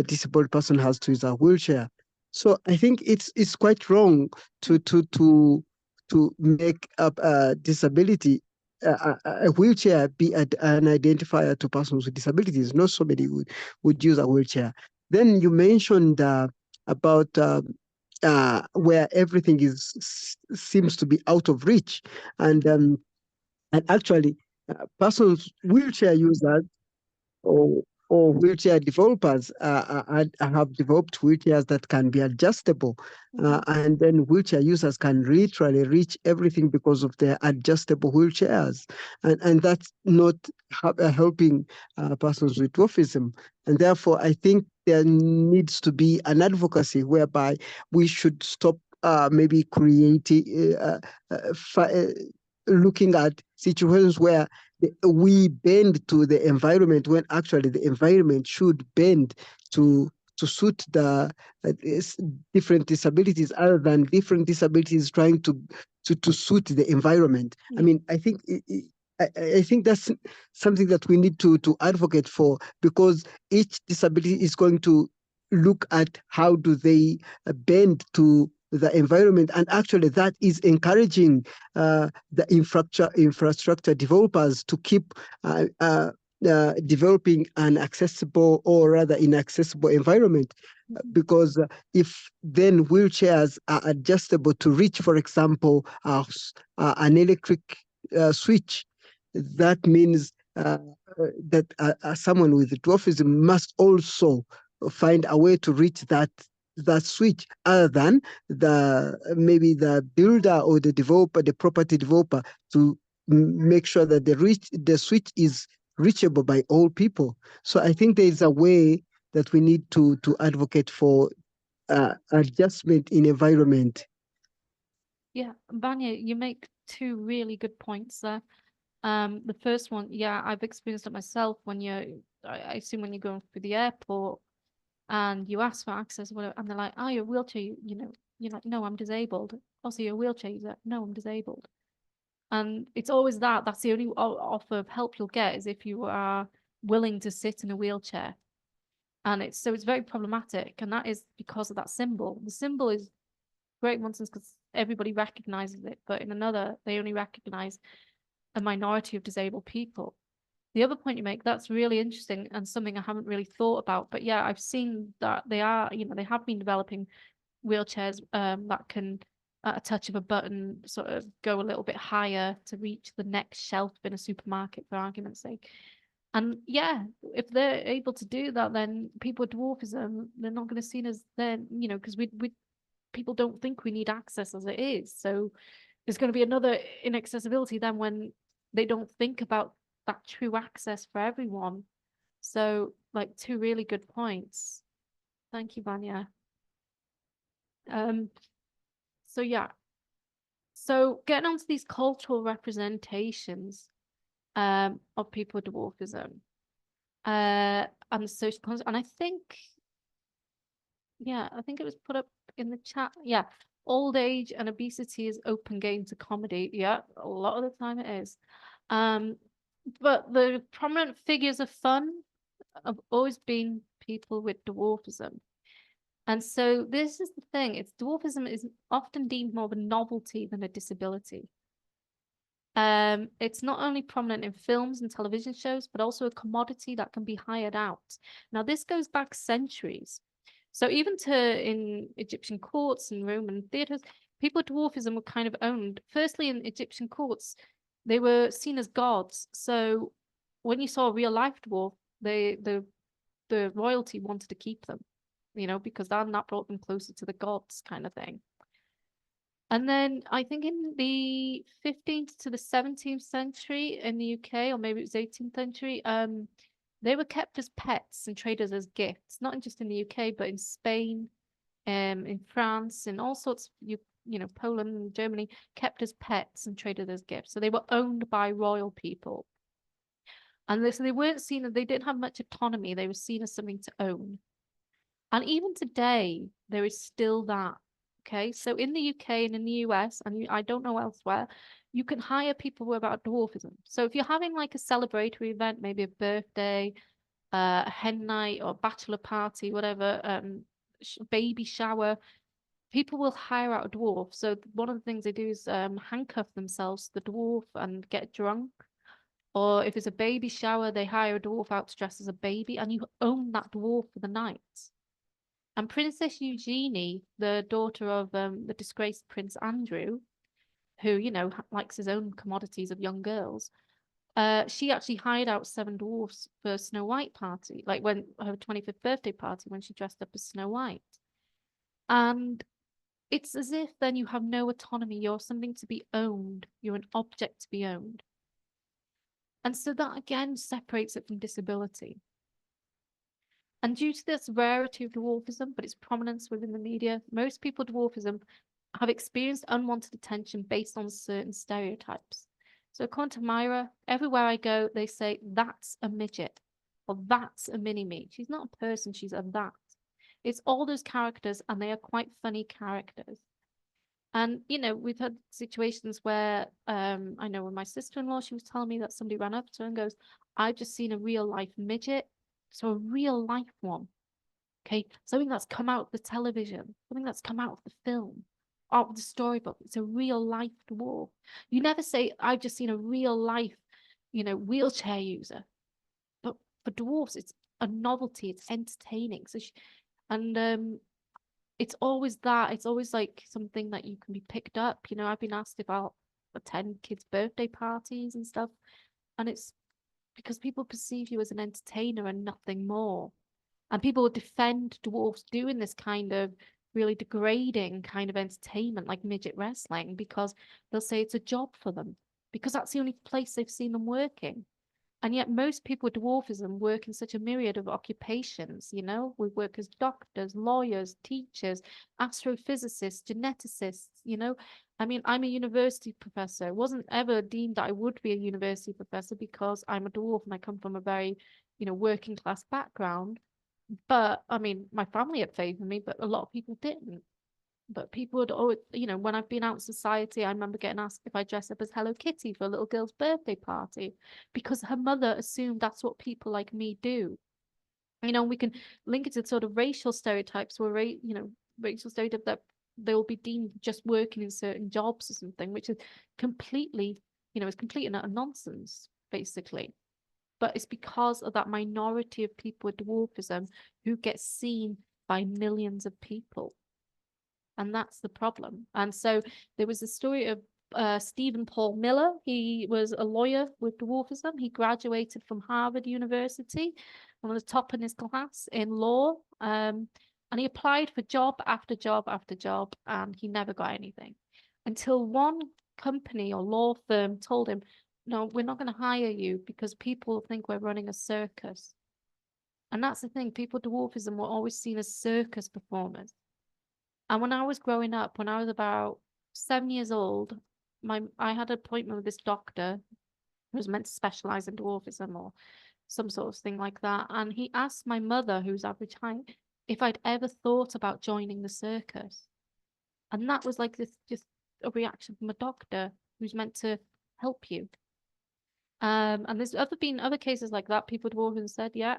disabled person has to use a wheelchair. So I think it's quite wrong to make up a disability, a wheelchair be an identifier to persons with disabilities. Not so many would use a wheelchair. Then you mentioned about where everything seems to be out of reach, and actually persons wheelchair users or wheelchair developers have developed wheelchairs that can be adjustable, and then wheelchair users can literally reach everything because of their adjustable wheelchairs, and that's not helping persons with dwarfism. And therefore, I think there needs to be an advocacy whereby we should stop maybe creating looking at situations where we bend to the environment when actually the environment should bend to suit the different disabilities, other than different disabilities trying to suit the environment. I mean, I think I think that's something that we need to advocate for, because each disability is going to look at how do they bend to the environment, and actually that is encouraging the infrastructure developers to keep developing an accessible or rather inaccessible environment, because if then wheelchairs are adjustable to reach, for example, an electric switch, that means that someone with dwarfism must also find a way to reach that switch, other than maybe the builder or the developer, the property developer, to make sure that the switch is reachable by all people. So I think there is a way that we need to advocate for adjustment in environment. Yeah, Banya, you make two really good points there. The first one, yeah, I've experienced it myself when I assume when you're going through the airport and you ask for access, whatever, and they're like, "Oh, you're a wheelchair, you're like, no, I'm disabled." Also, you're a wheelchair user. No, I'm disabled. And it's always that's the only offer of help you'll get, is if you are willing to sit in a wheelchair. And it's very problematic, and that is because of that symbol. The symbol is great nonsense because everybody recognizes it, but in another, they only recognize a minority of disabled people. The other point you make, that's really interesting and something I haven't really thought about. But yeah, I've seen that they have been developing wheelchairs that can, at a touch of a button, sort of go a little bit higher to reach the next shelf in a supermarket, for argument's sake. And yeah, if they're able to do that, then people with dwarfism, they're not going to see as because we people don't think we need access as it is. So there's going to be another inaccessibility then when they don't think about that true access for everyone. So like, two really good points. Thank you, Vanya. So yeah. So getting onto these cultural representations of people with dwarfism. and the social and I think, yeah, I think it was put up in the chat. Yeah, old age and obesity is open game to comedy. Yeah, a lot of the time it is. But the prominent figures of fun have always been people with dwarfism. And so this is the thing, it's dwarfism is often deemed more of a novelty than a disability. It's not only prominent in films and television shows, but also a commodity that can be hired out. Now, this goes back centuries. So even in Egyptian courts and Roman theatres, people with dwarfism were kind of owned. Firstly, in Egyptian courts, they were seen as gods. So when you saw a real life dwarf, the royalty wanted to keep them, because that brought them closer to the gods kind of thing. And then I think in the 15th to the 17th century in the UK, or maybe it was 18th century, they were kept as pets and traded as gifts, not just in the UK, but in Spain, in France, in all sorts, Poland and Germany, kept as pets and traded as gifts. So they were owned by royal people. And so they weren't seen, they didn't have much autonomy. They were seen as something to own. And even today, there is still that. Okay, so in the UK and in the US, and I don't know elsewhere, you can hire people who are about dwarfism. So if you're having like a celebratory event, maybe a birthday, a hen night or bachelor party, whatever, baby shower, people will hire out a dwarf. So one of the things they do is handcuff themselves to the dwarf and get drunk. Or if it's a baby shower, they hire a dwarf out to dress as a baby, and you own that dwarf for the night. And Princess Eugenie, the daughter of the disgraced Prince Andrew, who, likes his own commodities of young girls, she actually hired out 7 dwarfs for Snow White party, like when her 25th birthday party, when she dressed up as Snow White. And it's as if then you have no autonomy. You're something to be owned. You're an object to be owned. And so that again separates it from disability. And due to this rarity of dwarfism, but its prominence within the media, most people with dwarfism have experienced unwanted attention based on certain stereotypes. So according to Myra, everywhere I go, they say, that's a midget, or that's a mini-me. She's not a person, she's a that. It's all those characters, and they are quite funny characters. And, we've had situations where, I know when my sister-in-law, she was telling me that somebody ran up to her and goes, I've just seen a real-life midget. So a real life one, okay? Something that's come out of the television, something that's come out of the film, out of the storybook. It's a real life dwarf. You never say, I've just seen a real life, wheelchair user. But for dwarfs, it's a novelty, it's entertaining. So it's always that. It's always like something that you can be picked up. I've been asked if I'll attend kids' birthday parties and stuff. And it's because people perceive you as an entertainer and nothing more. And people will defend dwarfs doing this kind of really degrading kind of entertainment like midget wrestling, because they'll say it's a job for them, because that's the only place they've seen them working. And yet most people with dwarfism work in such a myriad of occupations, we work as doctors, lawyers, teachers, astrophysicists, geneticists, I mean, I'm a university professor. It wasn't ever deemed that I would be a university professor because I'm a dwarf and I come from a very, working class background. But I mean, my family had faith in me, but a lot of people didn't. But people would always, when I've been out in society, I remember getting asked if I dress up as Hello Kitty for a little girl's birthday party, because her mother assumed that's what people like me do. We can link it to sort of racial stereotypes where, racial stereotype that they'll be deemed just working in certain jobs or something, which is completely, is complete and utter nonsense, basically. But it's because of that minority of people with dwarfism who get seen by millions of people. And that's the problem. And so there was a story of Stephen Paul Miller. He was a lawyer with dwarfism. He graduated from Harvard University, one of the top in his class in law. And he applied for job after job after job, and he never got anything until one company or law firm told him, no, we're not going to hire you because people think we're running a circus. And that's the thing. People with dwarfism were always seen as circus performers. And when I was growing up, when I was about 7 years old, I had an appointment with this doctor who was meant to specialize in dwarfism or some sort of thing like that. And he asked my mother, who's average height, if I'd ever thought about joining the circus. And that was like this, just a reaction from a doctor who's meant to help you. And there's been other cases like that. People with dwarfism said, yeah,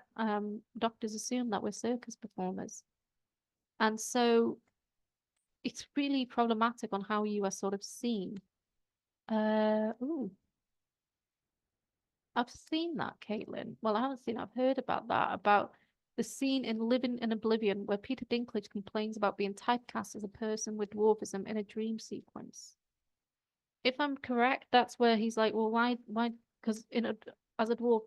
doctors assume that we're circus performers. And so it's really problematic on how you are sort of seen. Ooh. I've seen that, Caitlin. Well, I haven't seen it. I've heard about that, about the scene in Living in Oblivion where Peter Dinklage complains about being typecast as a person with dwarfism in a dream sequence. If I'm correct, that's where he's like, well, why? Because as a dwarf,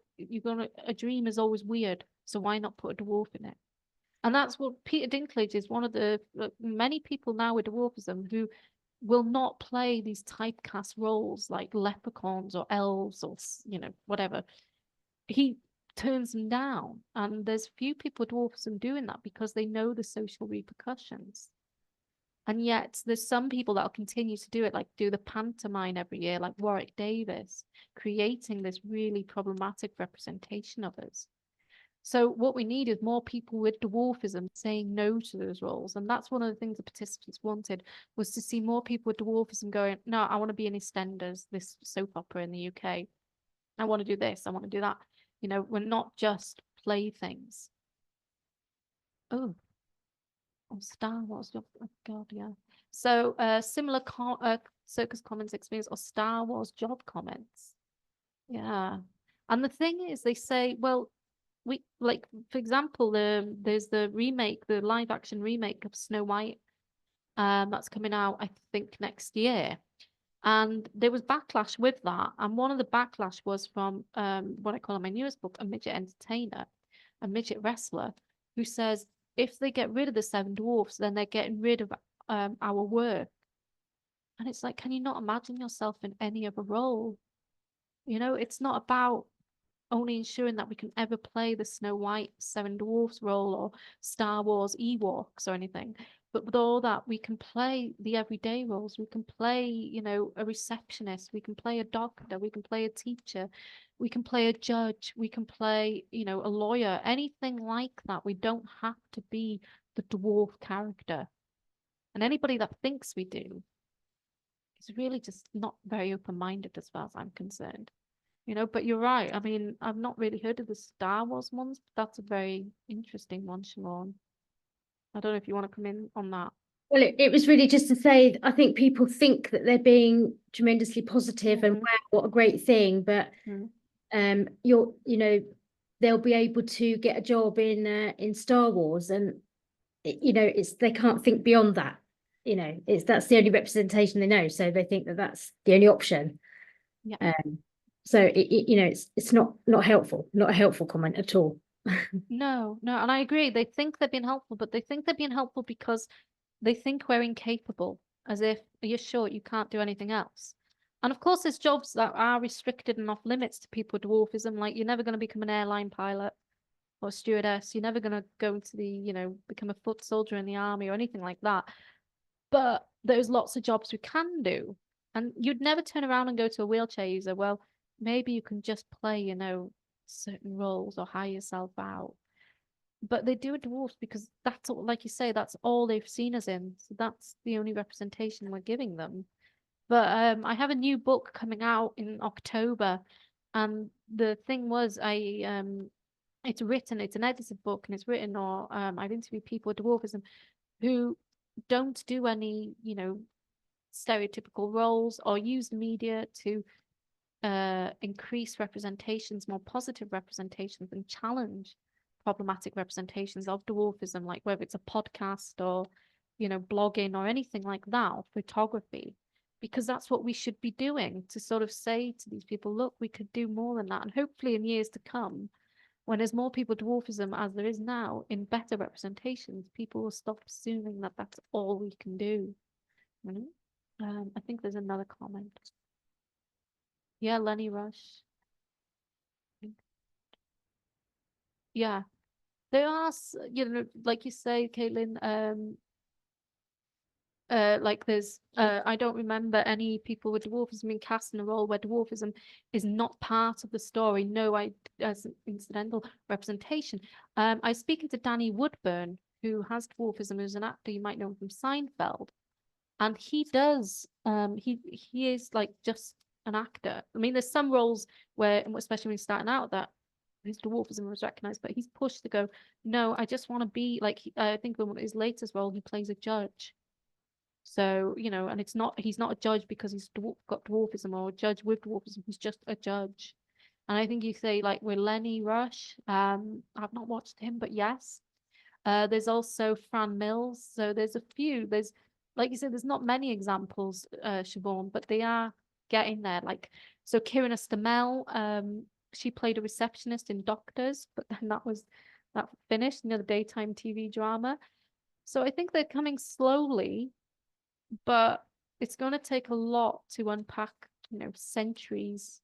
a dream is always weird, so why not put a dwarf in it? And that's what Peter Dinklage is, one of the many people now with dwarfism who will not play these typecast roles like leprechauns or elves or, whatever. He turns them down. And there's few people with dwarfism doing that because they know the social repercussions. And yet there's some people that'll continue to do it, like do the pantomime every year, like Warwick Davis, creating this really problematic representation of us. So what we need is more people with dwarfism saying no to those roles. And that's one of the things the participants wanted, was to see more people with dwarfism going, no, I want to be in EastEnders, this soap opera in the UK. I want to do this, I want to do that. We're not just playthings. Oh, Star Wars, oh God, yeah. So similar Circus Comments experience or Star Wars job comments. Yeah. And the thing is, they say, well, we, like, for example, there's the live action remake of Snow White, that's coming out, I think, next year. And there was backlash with that. And one of the backlash was from what I call in my newest book, a midget entertainer, a midget wrestler, who says if they get rid of the Seven Dwarfs, then they're getting rid of our work. And it's like, can you not imagine yourself in any other role? It's not about only ensuring that we can ever play the Snow White, Seven Dwarfs role or Star Wars Ewoks or anything. But with all that, we can play the everyday roles. We can play, a receptionist. We can play a doctor. We can play a teacher. We can play a judge. We can play, a lawyer. Anything like that. We don't have to be the dwarf character. And anybody that thinks we do is really just not very open-minded as far as I'm concerned. But you're right. I mean, I've not really heard of the Star Wars ones, but that's a very interesting one, Siobhan. I don't know if you want to come in on that. Well, it was really just to say, I think people think that they're being tremendously positive and wow, what a great thing, but they'll be able to get a job in Star Wars, and they can't think beyond that. That's the only representation they know, so they think that that's the only option. Yeah. So it's not helpful, not a helpful comment at all. No, and I agree. They think they're being helpful, but they think they're being helpful because they think we're incapable, as if you're sure you can't do anything else. And of course, there's jobs that are restricted and off limits to people with dwarfism. Like, you're never going to become an airline pilot or a stewardess. You're never going to go into become a foot soldier in the army or anything like that. But there's lots of jobs we can do. And you'd never turn around and go to a wheelchair user. Well, maybe you can just play, certain roles or hire yourself out. But they do a dwarfs because that's all, like you say, that's all they've seen us in. So that's the only representation we're giving them. But I have a new book coming out in October, and the thing was, it's an edited book, and it's written, or I've interviewed people with dwarfism who don't do any, stereotypical roles or use the media to increase representations, more positive representations, and challenge problematic representations of dwarfism, like whether it's a podcast or blogging or anything like that, or photography, because that's what we should be doing, to sort of say to these people, look, we could do more than that. And hopefully in years to come, when there's more people with dwarfism as there is now in better representations, people will stop assuming that that's all we can do. I think there's another comment. Yeah, Lenny Rush. Yeah, there are, like you say, Caitlin, like there's I don't remember any people with dwarfism being cast in a role where dwarfism is not part of the story. No, as an incidental representation. I was speaking to Danny Woodburn, who has dwarfism, who's an actor you might know from Seinfeld, and he does he is like just an actor. I mean, there's some roles where, especially when he's starting out, that his dwarfism was recognized, but he's pushed to go, no, I just want to be like, I think in his latest role he plays a judge. So, you know, and he's not a judge because he's got dwarfism, or a judge with dwarfism. He's just a judge. And I think you say like with Lenny Rush, I've not watched him, but yes. There's also Fran Mills. So there's a few. There's, like you said, there's not many examples, Siobhan, but they are getting there. Like, so Kieran Stamell, she played a receptionist in Doctors, but then that finished, you know, the daytime TV drama. So I think they're coming slowly, but it's going to take a lot to unpack, you know, centuries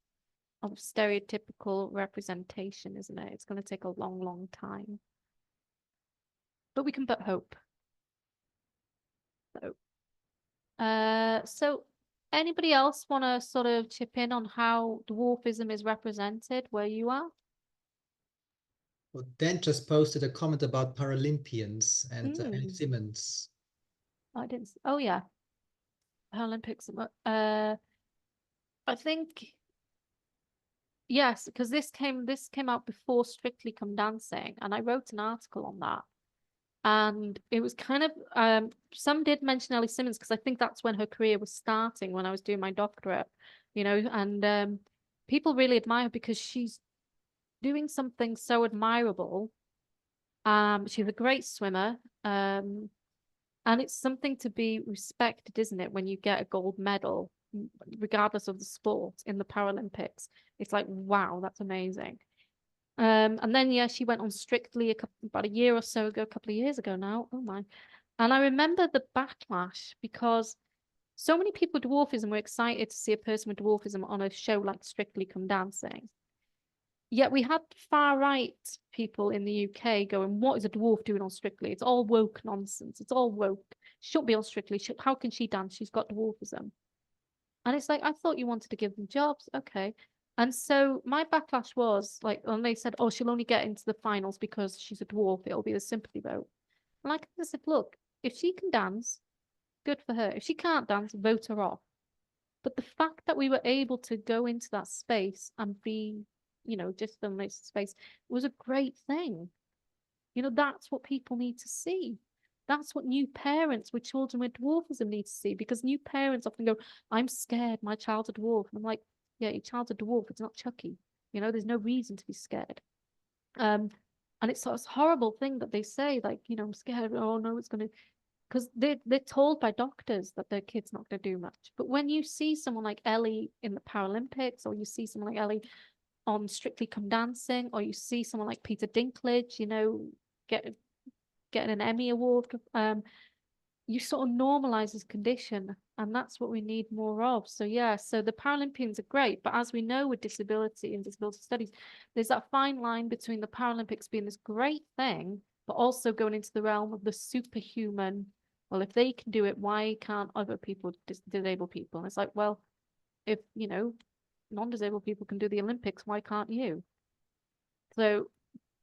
of stereotypical representation, isn't it? It's going to take a long, long time. But we can but hope. So anybody else want to sort of chip in on how dwarfism is represented where you are? Well, Dan just posted a comment about Paralympians and Annie Simmons. I didn't. Oh yeah, Olympics. I think yes, because this came out before Strictly Come Dancing, and I wrote an article on that. And it was kind of some did mention Ellie Simmons because I think that's when her career was starting, when I was doing my doctorate, you know, and people really admire her because she's doing something so admirable. She's a great swimmer. And it's something to be respected, isn't it, when you get a gold medal, regardless of the sport, in the Paralympics. It's like, wow, that's amazing. And then yeah, she went on Strictly about a year or so ago, a couple of years ago now. Oh my. And I remember the backlash because so many people with dwarfism were excited to see a person with dwarfism on a show like Strictly Come Dancing. Yet we had far right people in the UK going, what is a dwarf doing on Strictly? It's all woke nonsense. It's all woke. She shouldn't be on Strictly. How can she dance? She's got dwarfism. And it's like, I thought you wanted to give them jobs. Okay. And so my backlash was like, and they said, oh, she'll only get into the finals because she's a dwarf. It'll be the sympathy vote. And like I said, look, if she can dance, good for her. If she can't dance, vote her off. But the fact that we were able to go into that space and be, you know, just in this space was a great thing. You know, that's what people need to see. That's what new parents with children with dwarfism need to see, because new parents often go, I'm scared my child's a dwarf. And I'm like, yeah, your child's a dwarf. It's not Chucky. You know, there's no reason to be scared. And it's sort of horrible thing that they say, like, you know, I'm scared. Oh no, it's going to, because they're told by doctors that their kid's not going to do much. But when you see someone like Ellie in the Paralympics, or you see someone like Ellie on Strictly Come Dancing, or you see someone like Peter Dinklage, you know, getting an Emmy award, you sort of normalize his condition, and that's what we need more of. So yeah, so the Paralympians are great, but as we know with disability and disability studies, there's that fine line between the Paralympics being this great thing, but also going into the realm of the superhuman. Well, if they can do it, why can't other people, disabled people? And it's like, well, if, you know, non-disabled people can do the Olympics, why can't you? So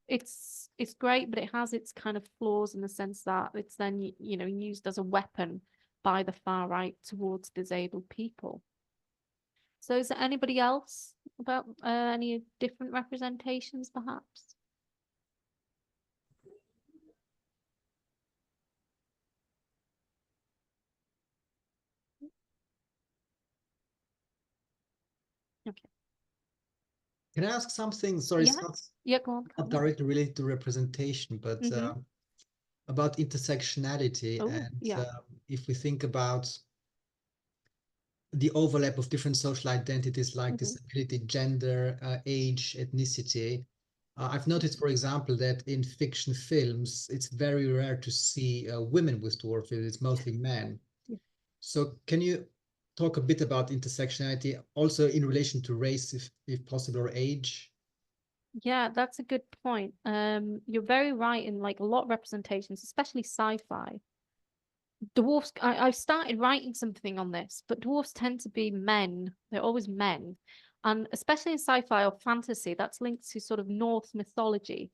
it's great, but it has its kind of flaws in the sense that it's then, you know, used as a weapon by the far right towards disabled people. So is there anybody else about any different representations perhaps? Okay. Can I ask something? Sorry, Yeah. Yeah, go on. Not directly related to representation, but about intersectionality. Oh, and yeah. If we think about the overlap of different social identities like disability, gender, age, ethnicity, I've noticed, for example, that in fiction films, it's very rare to see women with dwarfism. It's mostly men. Yeah. So can you talk a bit about intersectionality, also in relation to race, if possible, or age? Yeah, that's a good point. You're very right in like a lot of representations, especially sci-fi. dwarfs, I've started writing something on this, but dwarfs tend to be men. They're always men. And especially in sci-fi or fantasy, that's linked to sort of Norse mythology.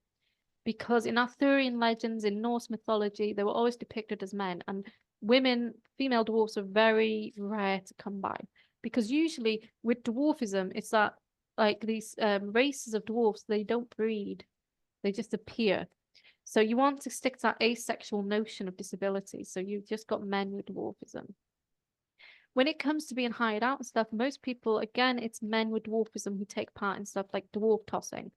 Because in Arthurian legends, in Norse mythology, they were always depicted as men. And women, female dwarfs are very rare to come by. Because usually with dwarfism, it's that like these races of dwarfs, they don't breed. They just appear. So you want to stick to that asexual notion of disability. So you've just got men with dwarfism. When it comes to being hired out and stuff, most people, again, it's men with dwarfism who take part in stuff like dwarf tossing.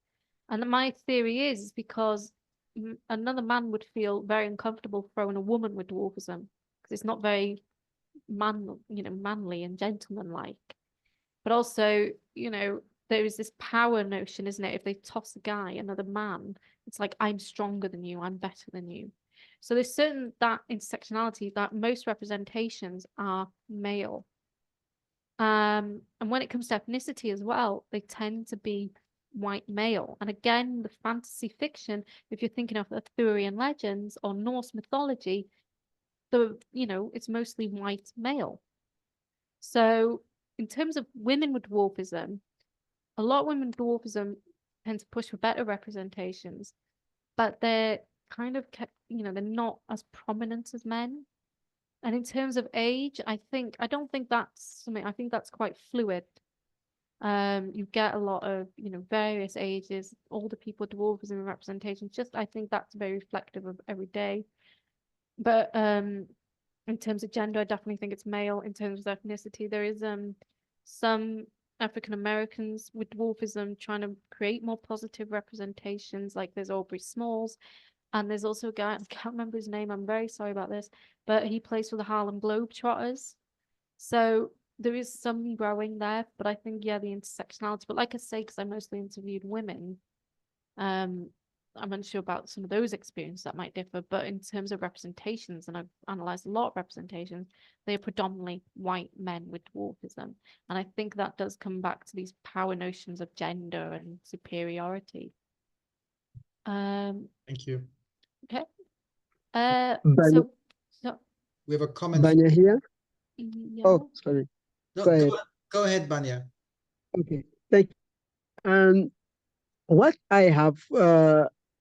And my theory is because another man would feel very uncomfortable throwing a woman with dwarfism because it's not very manly and gentlemanlike. But also, there is this power notion, isn't it? If they toss a guy, another man, it's like, I'm stronger than you, I'm better than you. So there's certain that intersectionality that most representations are male. And when it comes to ethnicity as well, they tend to be white male. And again, the fantasy fiction, if you're thinking of Arthurian legends or Norse mythology, it's mostly white male. So in terms of women with dwarfism, a lot of women with dwarfism tend to push for better representations, but they're kind of kept, they're not as prominent as men. And in terms of age, I don't think that's something, I think that's quite fluid. You get a lot of, various ages, older people, dwarfism representations. Just, I think that's very reflective of every day. But in terms of gender, I definitely think it's male. In terms of ethnicity, there is some African Americans with dwarfism trying to create more positive representations. Like there's Aubrey Smalls, and there's also a guy, I can't remember his name, I'm very sorry about this, but he plays for the Harlem Globetrotters. So there is some growing there, but I think, yeah, the intersectionality. But like I say, because I mostly interviewed women, I'm unsure about some of those experiences that might differ. But in terms of representations, and I've analysed a lot of representations, they are predominantly white men with dwarfism. And I think that does come back to these power notions of gender and superiority. Thank you. Okay. Banya, So We have a comment. Banya here? yeah. Oh, sorry. No, Go ahead. go ahead, Banya. Okay, thank you. What I have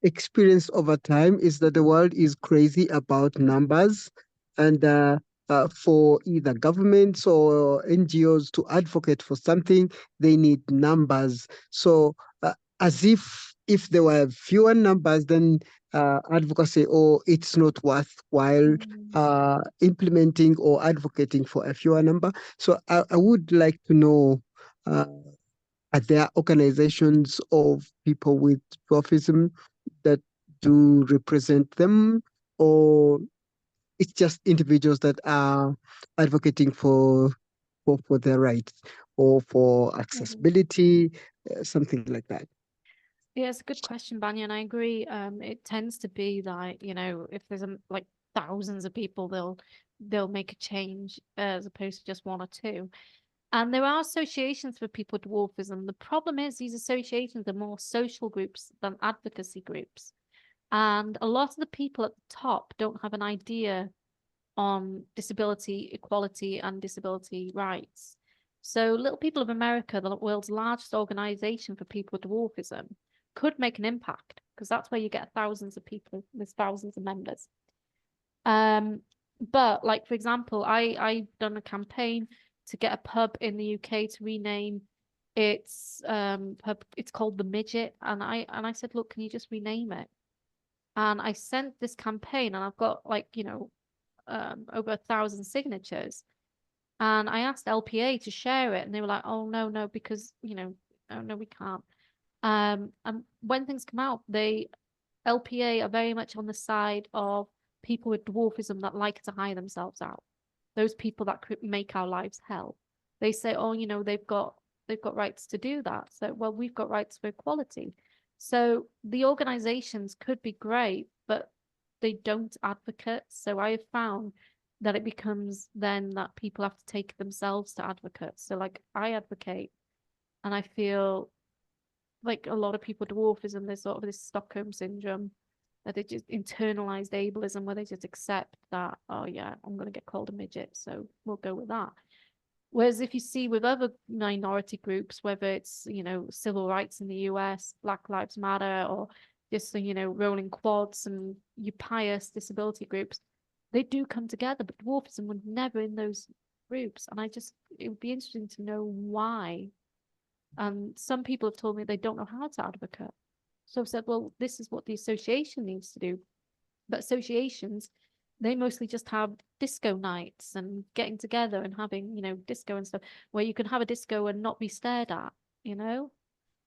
experienced over time is that the world is crazy about numbers, and for either governments or NGOs to advocate for something, they need numbers. So, as if there were fewer numbers, then advocacy, or it's not worthwhile implementing or advocating for a fewer number. So, I would like to know. Are there organizations of people with dwarfism that do represent them, or it's just individuals that are advocating for their rights or for accessibility, something like that? Yeah, it's a good question, Banya, and I agree. It tends to be that, if there's like thousands of people, they'll make a change as opposed to just one or two. And there are associations for people with dwarfism. The problem is these associations are more social groups than advocacy groups. And a lot of the people at the top don't have an idea on disability equality and disability rights. So Little People of America, the world's largest organization for people with dwarfism, could make an impact because that's where you get thousands of people. There's thousands of members. But like, for example, I've done a campaign to get a pub in the UK to rename its pub. It's called the Midget, and I said, look, can you just rename it? And I sent this campaign, and I've got like over 1,000 signatures. And I asked LPA to share it, and they were like, oh no, because oh no, we can't. And when things come out, LPA are very much on the side of people with dwarfism that like to hire themselves out. Those people that could make our lives hell. They say, oh, they've got rights to do that. So, well, we've got rights for equality. So the organizations could be great, but they don't advocate. So I have found that it becomes then that people have to take themselves to advocates. So like I advocate, and I feel like a lot of people with dwarfism, there's sort of this Stockholm syndrome that they just internalized ableism, where they just accept that, oh yeah, I'm going to get called a midget, so we'll go with that. Whereas if you see with other minority groups, whether it's, you know, civil rights in the US, Black Lives Matter, or just, you know, rolling quads and your pious disability groups, they do come together, but dwarfism was never in those groups. And it would be interesting to know why. And some people have told me they don't know how to advocate. So I've said, well, this is what the association needs to do. But associations, they mostly just have disco nights and getting together and having, you know, disco and stuff, where you can have a disco and not be stared at, you know?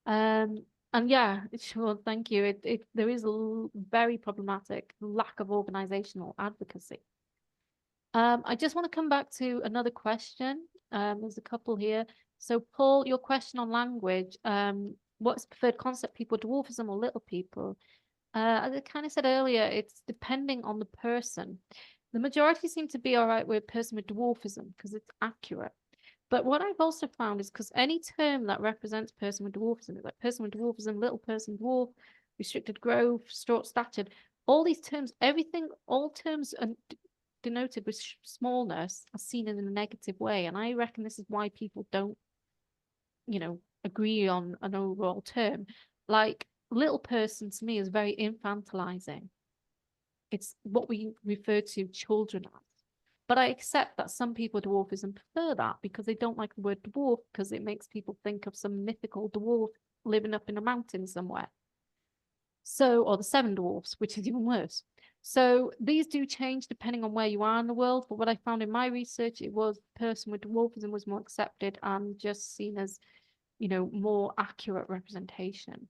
And yeah, sure, thank you. There is a very problematic lack of organizational advocacy. I just want to come back to another question. There's a couple here. So Paul, your question on language, what's preferred concept, people dwarfism or little people? As I kind of said earlier, it's depending on the person. The majority seem to be all right with person with dwarfism because it's accurate. But what I've also found is because any term that represents person with dwarfism, like person with dwarfism, little person, dwarf, restricted growth, statured, all these terms, all terms are denoted with smallness are seen in a negative way. And I reckon this is why people don't, you know, agree on an overall term. Like little person to me is very infantilizing. It's what we refer to children as. But I accept that some people with dwarfism prefer that because they don't like the word dwarf because it makes people think of some mythical dwarf living up in a mountain somewhere. So, or the seven dwarfs, which is even worse. So these do change depending on where you are in the world. But what I found in my research, it was person with dwarfism was more accepted and just seen as, you know, more accurate representation.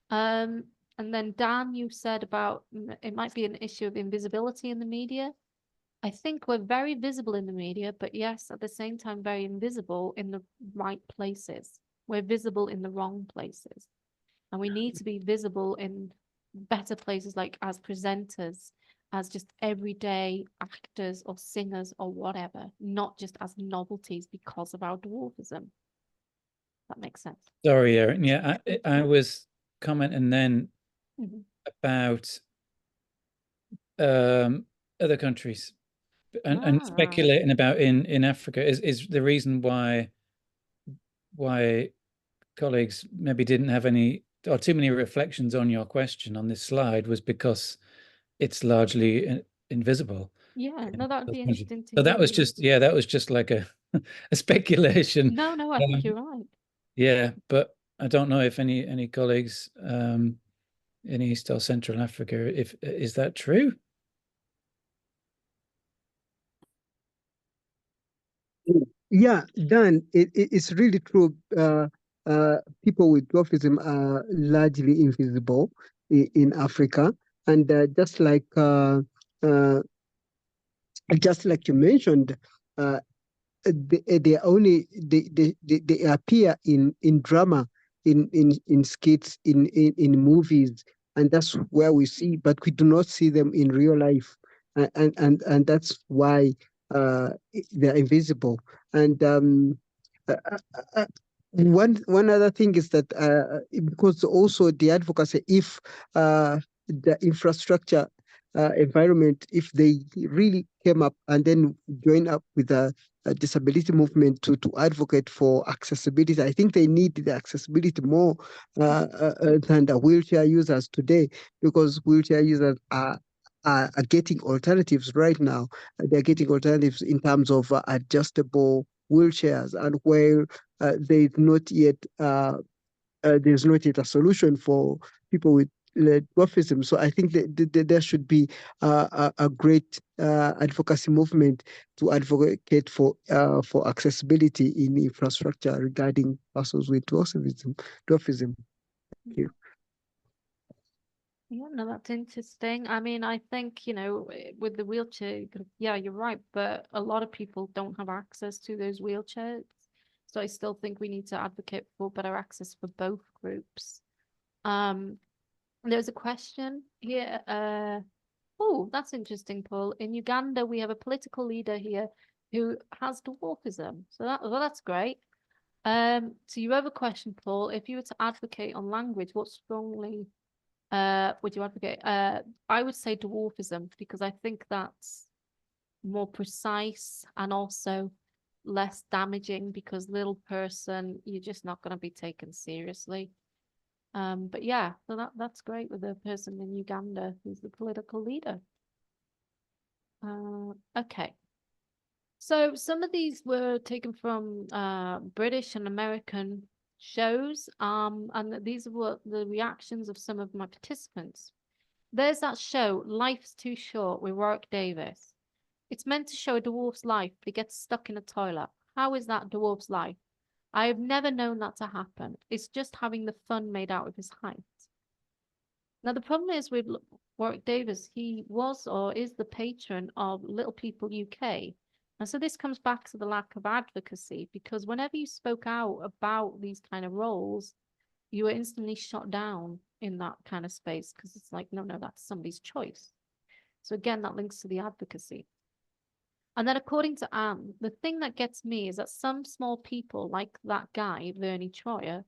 And then Dan, you said about it might be an issue of invisibility in the media. I think we're very visible in the media, but yes, at the same time, very invisible in the right places. We're visible in the wrong places. And we need to be visible in better places, like as presenters, as just everyday actors or singers or whatever, not just as novelties because of our dwarfism. That makes sense. Sorry, Erin. Yeah, I was commenting then about other countries and speculating about in Africa is the reason why colleagues maybe didn't have any or too many reflections on your question on this slide was because it's largely invisible. Yeah, no, that would be interesting to So that was hear. just like a speculation. No, I think you're right. Yeah, but I don't know if any colleagues in East or Central Africa, is that true? Yeah, Dan, it's really true. People with dwarfism are largely invisible in Africa, and just like you mentioned, they appear in drama, in skits, in movies, and that's where we see, but we do not see them in real life, and that's why they're invisible. And one other thing is that because also the advocacy, if the infrastructure environment, if they really came up and then join up with a disability movement to advocate for accessibility, I think they need the accessibility more than the wheelchair users today, because wheelchair users are getting alternatives right now. They're getting alternatives in terms of adjustable wheelchairs, and where there's not yet a solution for people with dwarfism. So I think that there should be a great advocacy movement to advocate for accessibility in infrastructure regarding persons with dwarfism. Thank you. Yeah, no, that's interesting. I mean, I think, you know, with the wheelchair, yeah, you're right, but a lot of people don't have access to those wheelchairs. So I still think we need to advocate for better access for both groups. There's a question here. Oh, that's interesting, Paul. In Uganda, we have a political leader here who has dwarfism. So that's great. So you have a question, Paul. If you were to advocate on language, what strongly Would you advocate? I would say dwarfism, because I think that's more precise and also less damaging, because little person, you're just not going to be taken seriously. But yeah, so that's great with the person in Uganda who's the political leader. Okay. So some of these were taken from British and American shows, and these were the reactions of some of my participants. There's that show, Life's Too Short, with Warwick Davis. It's meant to show a dwarf's life, but he gets stuck in a toilet. How is that dwarf's life? I have never known that to happen. It's just having the fun made out of his height. Now, the problem is with Warwick Davis, he was or is the patron of Little People UK. And so this comes back to the lack of advocacy, because whenever you spoke out about these kind of roles, you were instantly shot down in that kind of space, because it's like, no, that's somebody's choice. So again, that links to the advocacy. And then according to Anne, the thing that gets me is that some small people, like that guy, Vernie Troyer,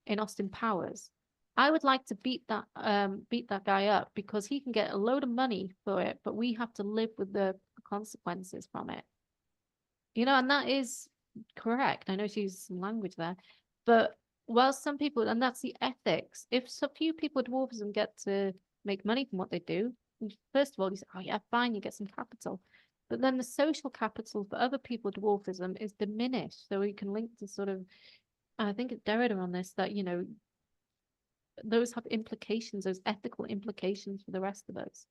in Austin Powers, I would like to beat that guy up, because he can get a load of money for it, but we have to live with the consequences from it. And that is correct. I know she used some language there, but while some people, and that's the ethics, if so few people with dwarfism get to make money from what they do, first of all, you say, oh yeah, fine, you get some capital. But then the social capital for other people with dwarfism is diminished. So we can link to sort of, I think it's Derrida on this, that, those have implications, those ethical implications for the rest of us.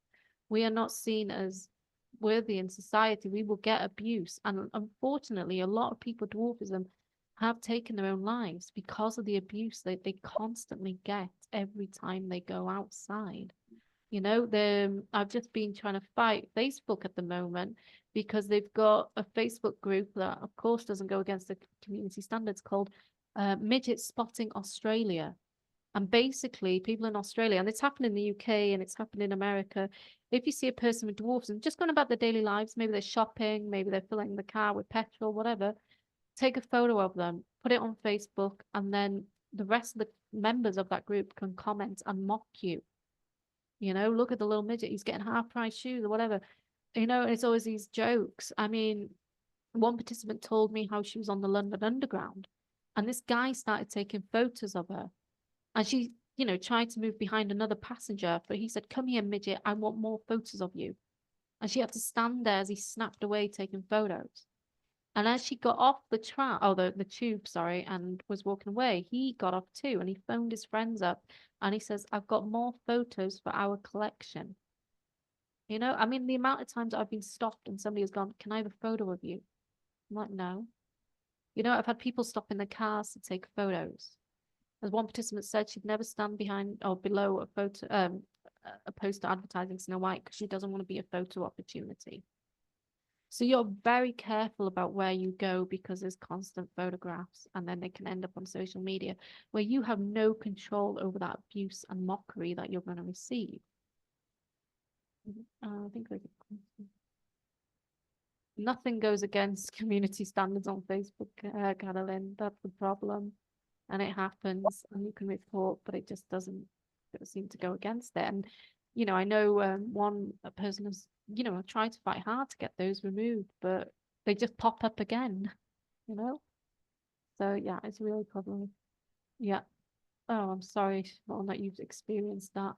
We are not seen as worthy in society. We will get abuse. And unfortunately, a lot of people with dwarfism have taken their own lives because of the abuse that they constantly get every time they go outside. I've just been trying to fight Facebook at the moment, because they've got a Facebook group that, of course, doesn't go against the community standards, called Midget Spotting Australia. And basically, people in Australia, and it's happened in the UK and it's happened in America, if you see a person with dwarfism just going about their daily lives, maybe they're shopping, maybe they're filling the car with petrol, whatever, take a photo of them, put it on Facebook, and then the rest of the members of that group can comment and mock you. Look at the little midget, he's getting half-price shoes or whatever. It's always these jokes. I mean, one participant told me how she was on the London Underground, and this guy started taking photos of her. And she, tried to move behind another passenger, but he said, come here, midget, I want more photos of you. And she had to stand there as he snapped away taking photos. And as she got off the the tube, and was walking away, he got off too, and he phoned his friends up, and he says, I've got more photos for our collection. I mean, the amount of times I've been stopped and somebody has gone, can I have a photo of you? I'm like, no. I've had people stop in their cars to take photos. As one participant said, she'd never stand behind or below a photo, a poster advertising Snow White, because she doesn't want to be a photo opportunity. So you're very careful about where you go, because there's constant photographs, and then they can end up on social media where you have no control over that abuse and mockery that you're going to receive. I think there's a question. Nothing goes against community standards on Facebook, Carolyn. That's the problem. And it happens, and you can report, but it just doesn't seem to go against it. And, I know one person has, tried to fight hard to get those removed, but they just pop up again, So, yeah, it's a real problem. Yeah. Oh, I'm sorry, Siobhan, that you've experienced that.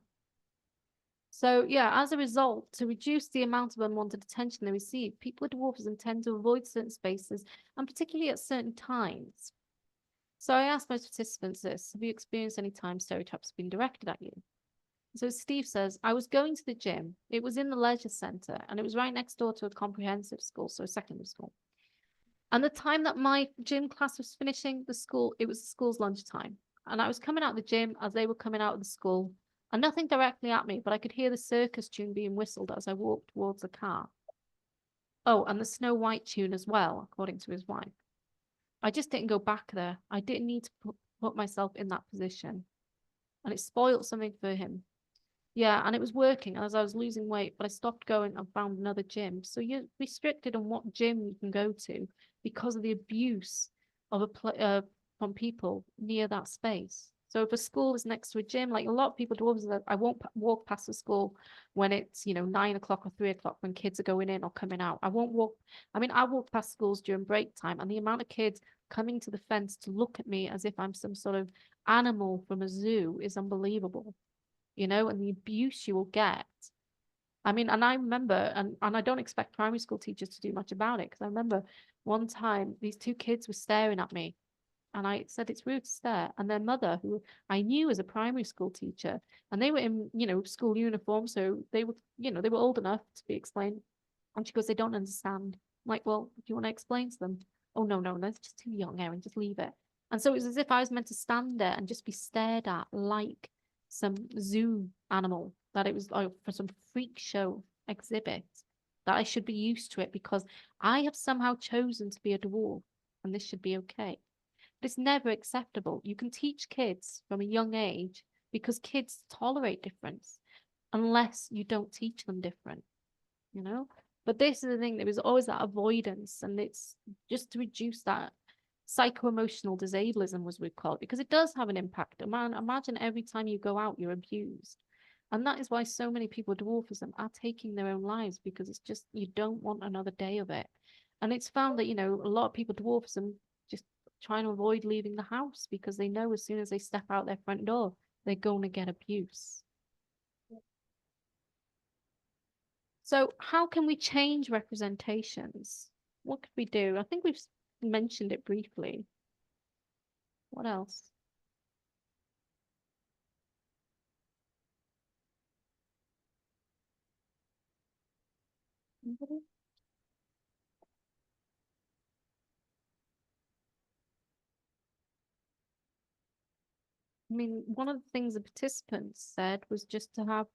So, yeah, as a result, to reduce the amount of unwanted attention they receive, people with dwarfism tend to avoid certain spaces, and particularly at certain times. So I asked most participants this: have you experienced any time stereotypes being directed at you? So Steve says, I was going to the gym. It was in the leisure centre, and it was right next door to a comprehensive school, so a secondary school. And the time that my gym class was finishing, it was the school's lunchtime. And I was coming out of the gym as they were coming out of the school, and nothing directly at me, but I could hear the circus tune being whistled as I walked towards the car. Oh, and the Snow White tune as well, according to his wife. I just didn't go back there. I didn't need to put myself in that position. And it spoiled something for him. Yeah, and it was working as I was losing weight, but I stopped going and found another gym. So you're restricted on what gym you can go to because of the abuse of from people near that space. So So if a school is next to a gym, like a lot of people do, I won't walk past the school when it's, 9 o'clock or 3 o'clock when kids are going in or coming out. I won't walk. I mean, I walk past schools during break time, and the amount of kids coming to the fence to look at me as if I'm some sort of animal from a zoo is unbelievable, and the abuse you will get. I mean, and I remember, and I don't expect primary school teachers to do much about it, because I remember one time these two kids were staring at me, and I said it's rude to stare. And their mother, who I knew as a primary school teacher, and they were in, school uniform, so they were, they were old enough to be explained. And she goes, they don't understand. I'm like, well, do you want to explain to them? Oh, no, that's just too young, Erin, just leave it. And so it was as if I was meant to stand there and just be stared at like some zoo animal, that it was for some freak show exhibit, that I should be used to it because I have somehow chosen to be a dwarf, and this should be okay. But it's never acceptable. You can teach kids from a young age because kids tolerate difference unless you don't teach them different, But this is the thing, there was always that avoidance, and it's just to reduce that psycho-emotional disableism, as we call it, because it does have an impact. Imagine every time you go out, you're abused. And that is why so many people with dwarfism are taking their own lives, because it's just, you don't want another day of it. And it's found that, a lot of people with dwarfism just trying to avoid leaving the house because they know as soon as they step out their front door, they're going to get abuse. So how can we change representations? What could we do? I think we've mentioned it briefly. What else? Anybody? I mean, one of the things the participants said was just to have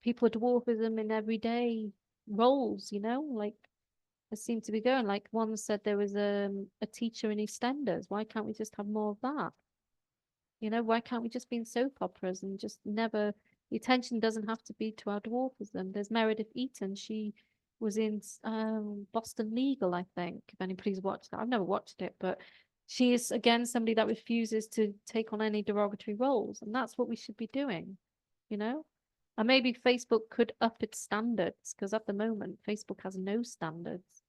people with dwarfism in everyday roles, like there seemed to be going. Like one said there was a teacher in EastEnders. Why can't we just have more of that? Why can't we just be in soap operas and just never, the attention doesn't have to be to our dwarfism. There's Meredith Eaton. She was in Boston Legal, I think, if anybody's watched that. I've never watched it, but she is, again, somebody that refuses to take on any derogatory roles. And that's what we should be doing, And maybe Facebook could up its standards, because at the moment, Facebook has no standards,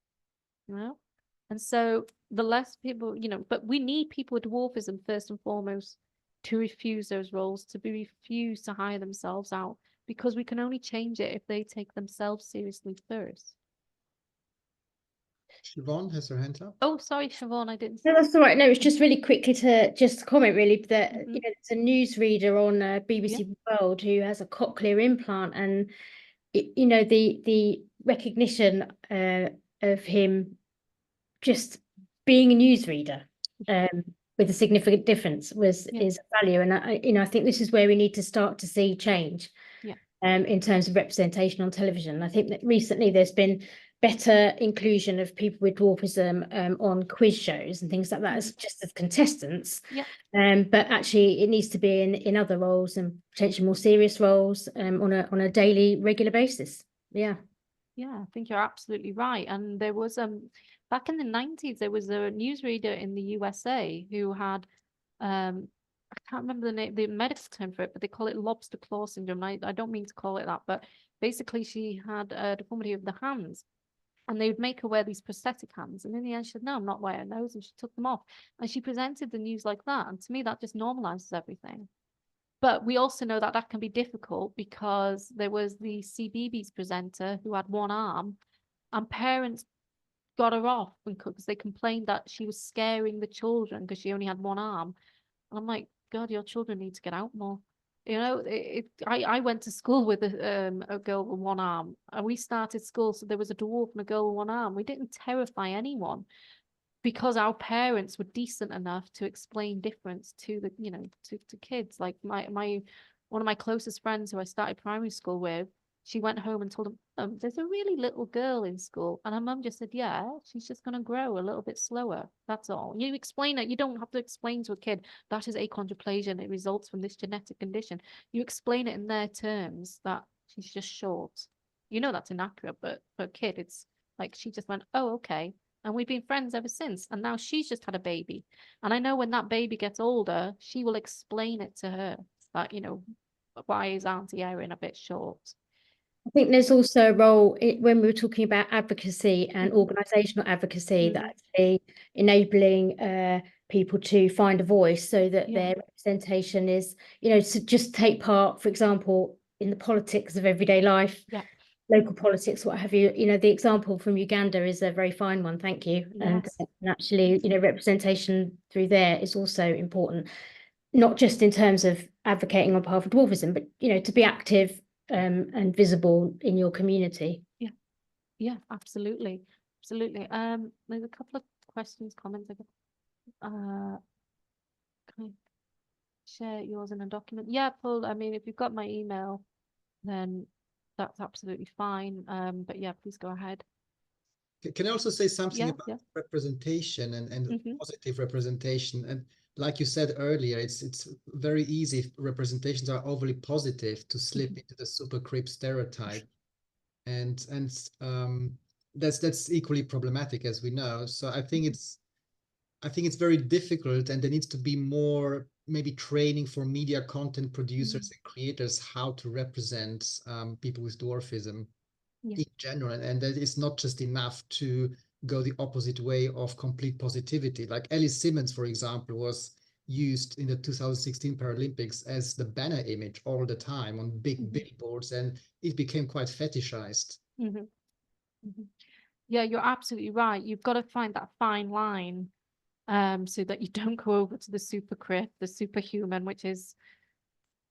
And so the less people, but we need people with dwarfism first and foremost to refuse those roles, to be refused to hire themselves out, because we can only change it if they take themselves seriously first. Siobhan has her hand up. Oh, sorry, Siobhan, I didn't. No, that's all right. No, it's just really quickly to just comment really that Mhm. there's a newsreader on BBC World who has a cochlear implant, and the recognition of him just being a newsreader with a significant difference is value, and I think this is where we need to start to see change. In terms of representation on television. I think that recently there's been better inclusion of people with dwarfism on quiz shows and things like that, as just as contestants. But actually it needs to be in other roles, and potentially more serious roles on a daily, regular basis. Yeah, I think you're absolutely right. And there was back in the 90s, there was a newsreader in the USA who had I can't remember the name, the medical term for it, but they call it lobster claw syndrome. I don't mean to call it that, but basically she had a deformity of the hands, and they would make her wear these prosthetic hands. And in the end, she said, no, I'm not wearing those. And she took them off. And she presented the news like that. And to me, that just normalizes everything. But we also know that that can be difficult, because there was the CBeebies presenter who had one arm, and parents got her off because they complained that she was scaring the children because she only had one arm. And I'm like, God, your children need to get out more. I went to school with a girl with one arm, and we started school, so there was a dwarf and a girl with one arm. We didn't terrify anyone because our parents were decent enough to explain difference to the, to kids. Like one of my closest friends who I started primary school with, she went home and told them, there's a really little girl in school. And her mum just said, yeah, she's just going to grow a little bit slower. That's all. You explain it. You don't have to explain to a kid that is achondroplasia and it results from this genetic condition. You explain it in their terms, that she's just short. That's inaccurate, but for a kid, it's like she just went, oh, okay. And we've been friends ever since. And now she's just had a baby. And I know when that baby gets older, she will explain it to her. That, you know, why is Auntie Erin a bit short? I think there's also a role when we were talking about advocacy and Mhm. organisational advocacy, Mhm. that actually enabling people to find a voice so that Yeah. their representation is, you know, to just take part, for example, in the politics of everyday life, Yeah. local politics, what have you. You know, the example from Uganda is a very fine one, thank you. Yes. And actually, you know, representation through there is also important, not just in terms of advocating on behalf of dwarfism, but, you know, to be active and visible in your community. Yeah, absolutely. Absolutely. There's a couple of questions, comments. Can I share yours in a document? Yeah, Paul, I mean, if you've got my email, then that's absolutely fine. But yeah, please go ahead. Can I also say something Yeah, about yeah. representation and Mhm. positive representation? And like you said earlier, it's very easy if representations are overly positive to slip into the super crib stereotype, and that's equally problematic, as we know. So I think it's very difficult, and there needs to be more maybe training for media content producers and creators how to represent people with dwarfism Yeah. in general, and that is not just enough to go the opposite way of complete positivity. Like Ellie Simmons, for example, was used in the 2016 Paralympics as the banner image all the time on big billboards, and it became quite fetishized. Mhm. Mhm. Yeah, you're absolutely right. You've got to find that fine line, so that you don't go over to the super crip, the superhuman, which is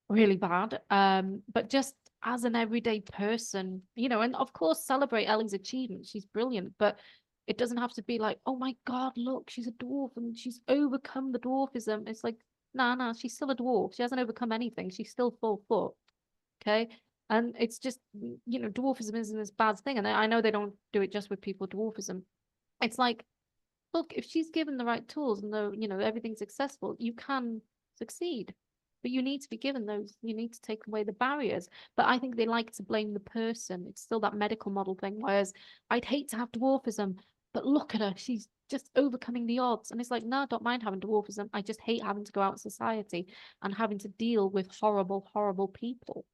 really bad. But just as an everyday person, you know, and of course celebrate Ellie's achievement. She's brilliant, but it doesn't have to be like, oh my God, look, she's a dwarf and she's overcome the dwarfism. It's like, nah, she's still a dwarf. She hasn't overcome anything. She's still 4 foot. Okay. And it's just, you know, dwarfism isn't this bad thing. And I know they don't do it just with people with dwarfism. It's like, look, if she's given the right tools and you know, everything's accessible, you can succeed. But you need to be given those, you need to take away the barriers. But I think they like to blame the person. It's still that medical model thing, whereas I'd hate to have dwarfism, but look at her, she's just overcoming the odds. And it's like, no, I don't mind having dwarfism. I just hate having to go out in society and having to deal with horrible, horrible people.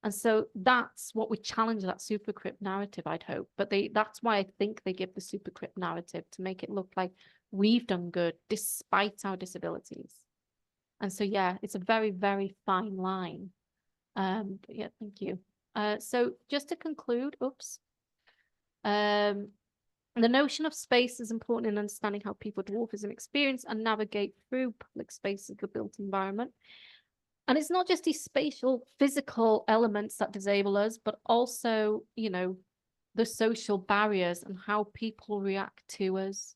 And so that's what would challenge that super crypt narrative, I'd hope. But that's why I think they give the super crypt narrative, to make it look like we've done good despite our disabilities. And so, yeah, it's a very, very fine line. But yeah, thank you. So just to conclude, the notion of space is important in understanding how people with dwarfism experience and navigate through public spaces of the built environment. And it's not just these spatial, physical elements that disable us, but also, you know, the social barriers and how people react to us.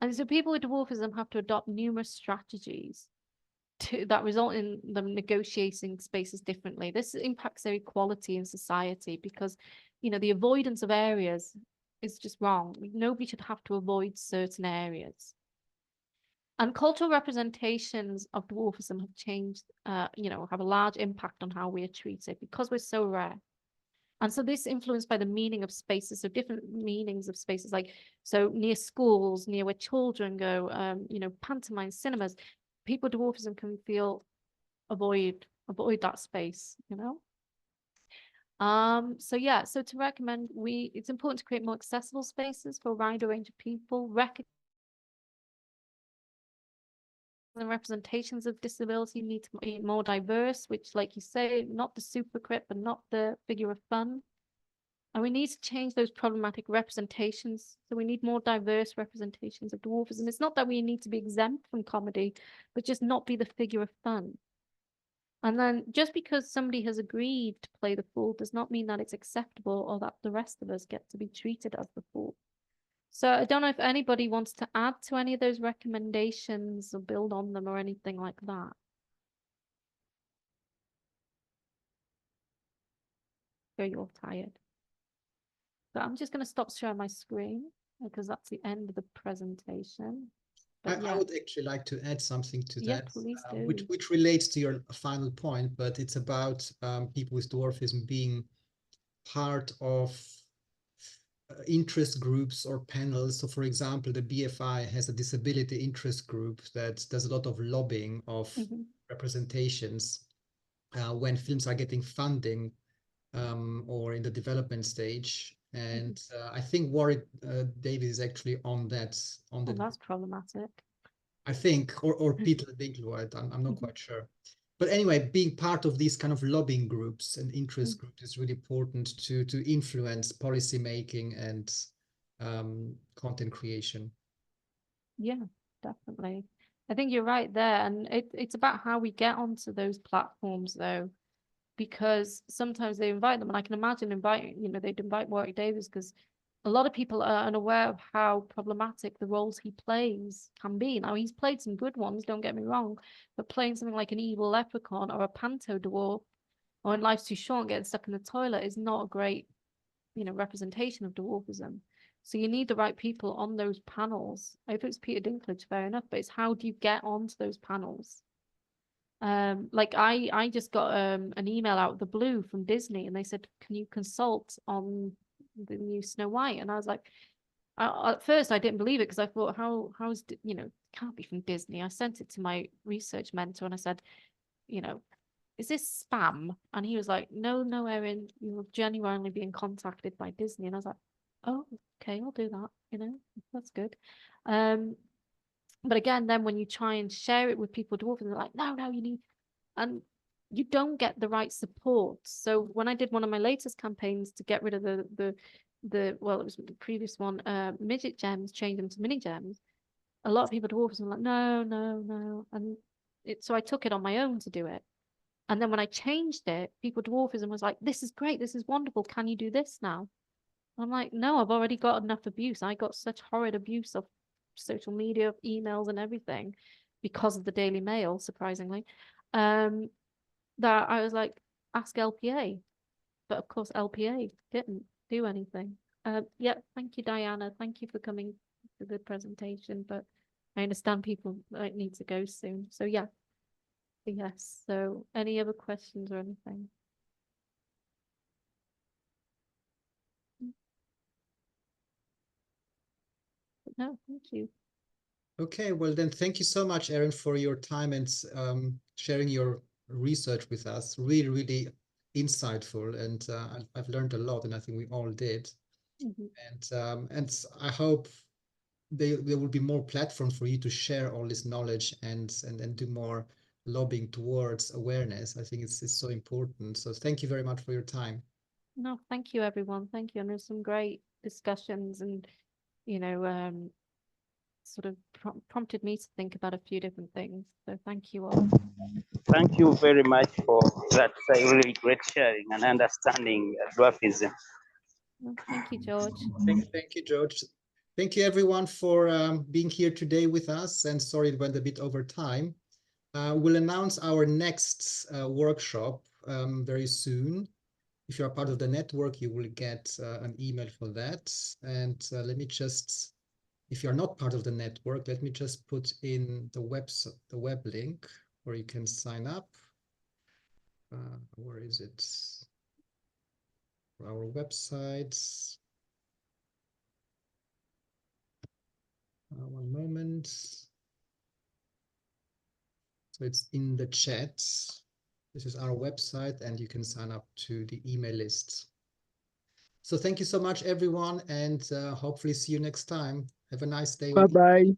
And so people with dwarfism have to adopt numerous strategies that result in them negotiating spaces differently. This impacts their equality in society because, you know, the avoidance of areas is just wrong. Nobody should have to avoid certain areas. And cultural representations of dwarfism have changed, you know, have a large impact on how we are treated because we're so rare. And so this influenced by the meaning of spaces, so different meanings of spaces, like, so near schools, near where children go, you know, pantomime, cinemas, people with dwarfism can feel avoid that space, you know? So yeah, so to recommend, it's important to create more accessible spaces for a wider range of people, and representations of disability need to be more diverse, which, like you say, not the super crip, but not the figure of fun. And we need to change those problematic representations. So we need more diverse representations of dwarfism. It's not that we need to be exempt from comedy, but just not be the figure of fun. And then just because somebody has agreed to play the fool does not mean that it's acceptable or that the rest of us get to be treated as the fool. So I don't know if anybody wants to add to any of those recommendations or build on them or anything like that. Or you're tired. So I'm just going to stop sharing my screen because that's the end of the presentation. But I would actually like to add something to yeah, that, please do. which relates to your final point, but it's about people with dwarfism being part of interest groups or panels. So for example, the BFI has a disability interest group that does a lot of lobbying of representations when films are getting funding or in the development stage. And I think Warwick Davis is actually on that. Well, that's problematic. I think, or Peter Dinklage, I'm not quite sure. But anyway, being part of these kind of lobbying groups and interest groups is really important to influence policy making and content creation. Yeah, definitely. I think you're right there. And it's about how we get onto those platforms, though, because sometimes they invite them. And I can imagine they'd invite Warwick Davis because a lot of people are unaware of how problematic the roles he plays can be. Now, he's played some good ones, don't get me wrong, but playing something like an evil leprechaun or a panto dwarf or in Life's Too Short getting stuck in the toilet is not a great, representation of dwarfism. So you need the right people on those panels. If it's Peter Dinklage, fair enough, but it's how do you get onto those panels? Like I just got an email out of the blue from Disney and they said, can you consult on the new Snow White? And I was like, at first I didn't believe it because I thought, how's can't be from Disney. I sent it to my research mentor and I said, is this spam? And he was like, no, Erin, you're genuinely being contacted by Disney. And I was like, oh, okay, I'll do that. That's good. But again, then when you try and share it with people dwarfing, they're like, no, you need, and you don't get the right support. So when I did one of my latest campaigns to get rid of the well, it was the previous one, midget gems, change them to mini gems. A lot of people dwarfing were like, no, and so I took it on my own to do it. And then when I changed it, people dwarfism was like, this is great, this is wonderful. Can you do this now? I'm like, no, I've already got enough abuse. I got such horrid abuse of social media, emails and everything because of the Daily Mail, surprisingly, that I was like, ask LPA. But of course, LPA didn't do anything. Yeah, thank you, Diana. Thank you for coming to the presentation. But I understand people might need to go soon. So yeah, yes. So any other questions or anything? No, thank you. Okay, well then, thank you so much, Erin, for your time and sharing your research with us. Really, really insightful, and I've learned a lot, and I think we all did. And I hope there will be more platforms for you to share all this knowledge and do more lobbying towards awareness. I think it's so important. So thank you very much for your time. No, thank you, everyone. Thank you. And there's some great discussions and, sort of prompted me to think about a few different things. So thank you all. Thank you very much for that really great sharing and understanding dwarfism. Well, thank you, George. Thank you, George. Thank you, everyone, for being here today with us. And sorry it went a bit over time. We'll announce our next workshop very soon. If you are part of the network, you will get an email for that. And let me just, if you're not part of the network, let me just put in the web link where you can sign up. Where is it? Our website. One moment. So it's in the chat. This is our website, and you can sign up to the email list. So thank you so much, everyone, and hopefully see you next time. Have a nice day. Bye-bye. Bye.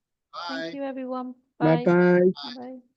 Thank you, everyone. Bye. Bye-bye. Bye.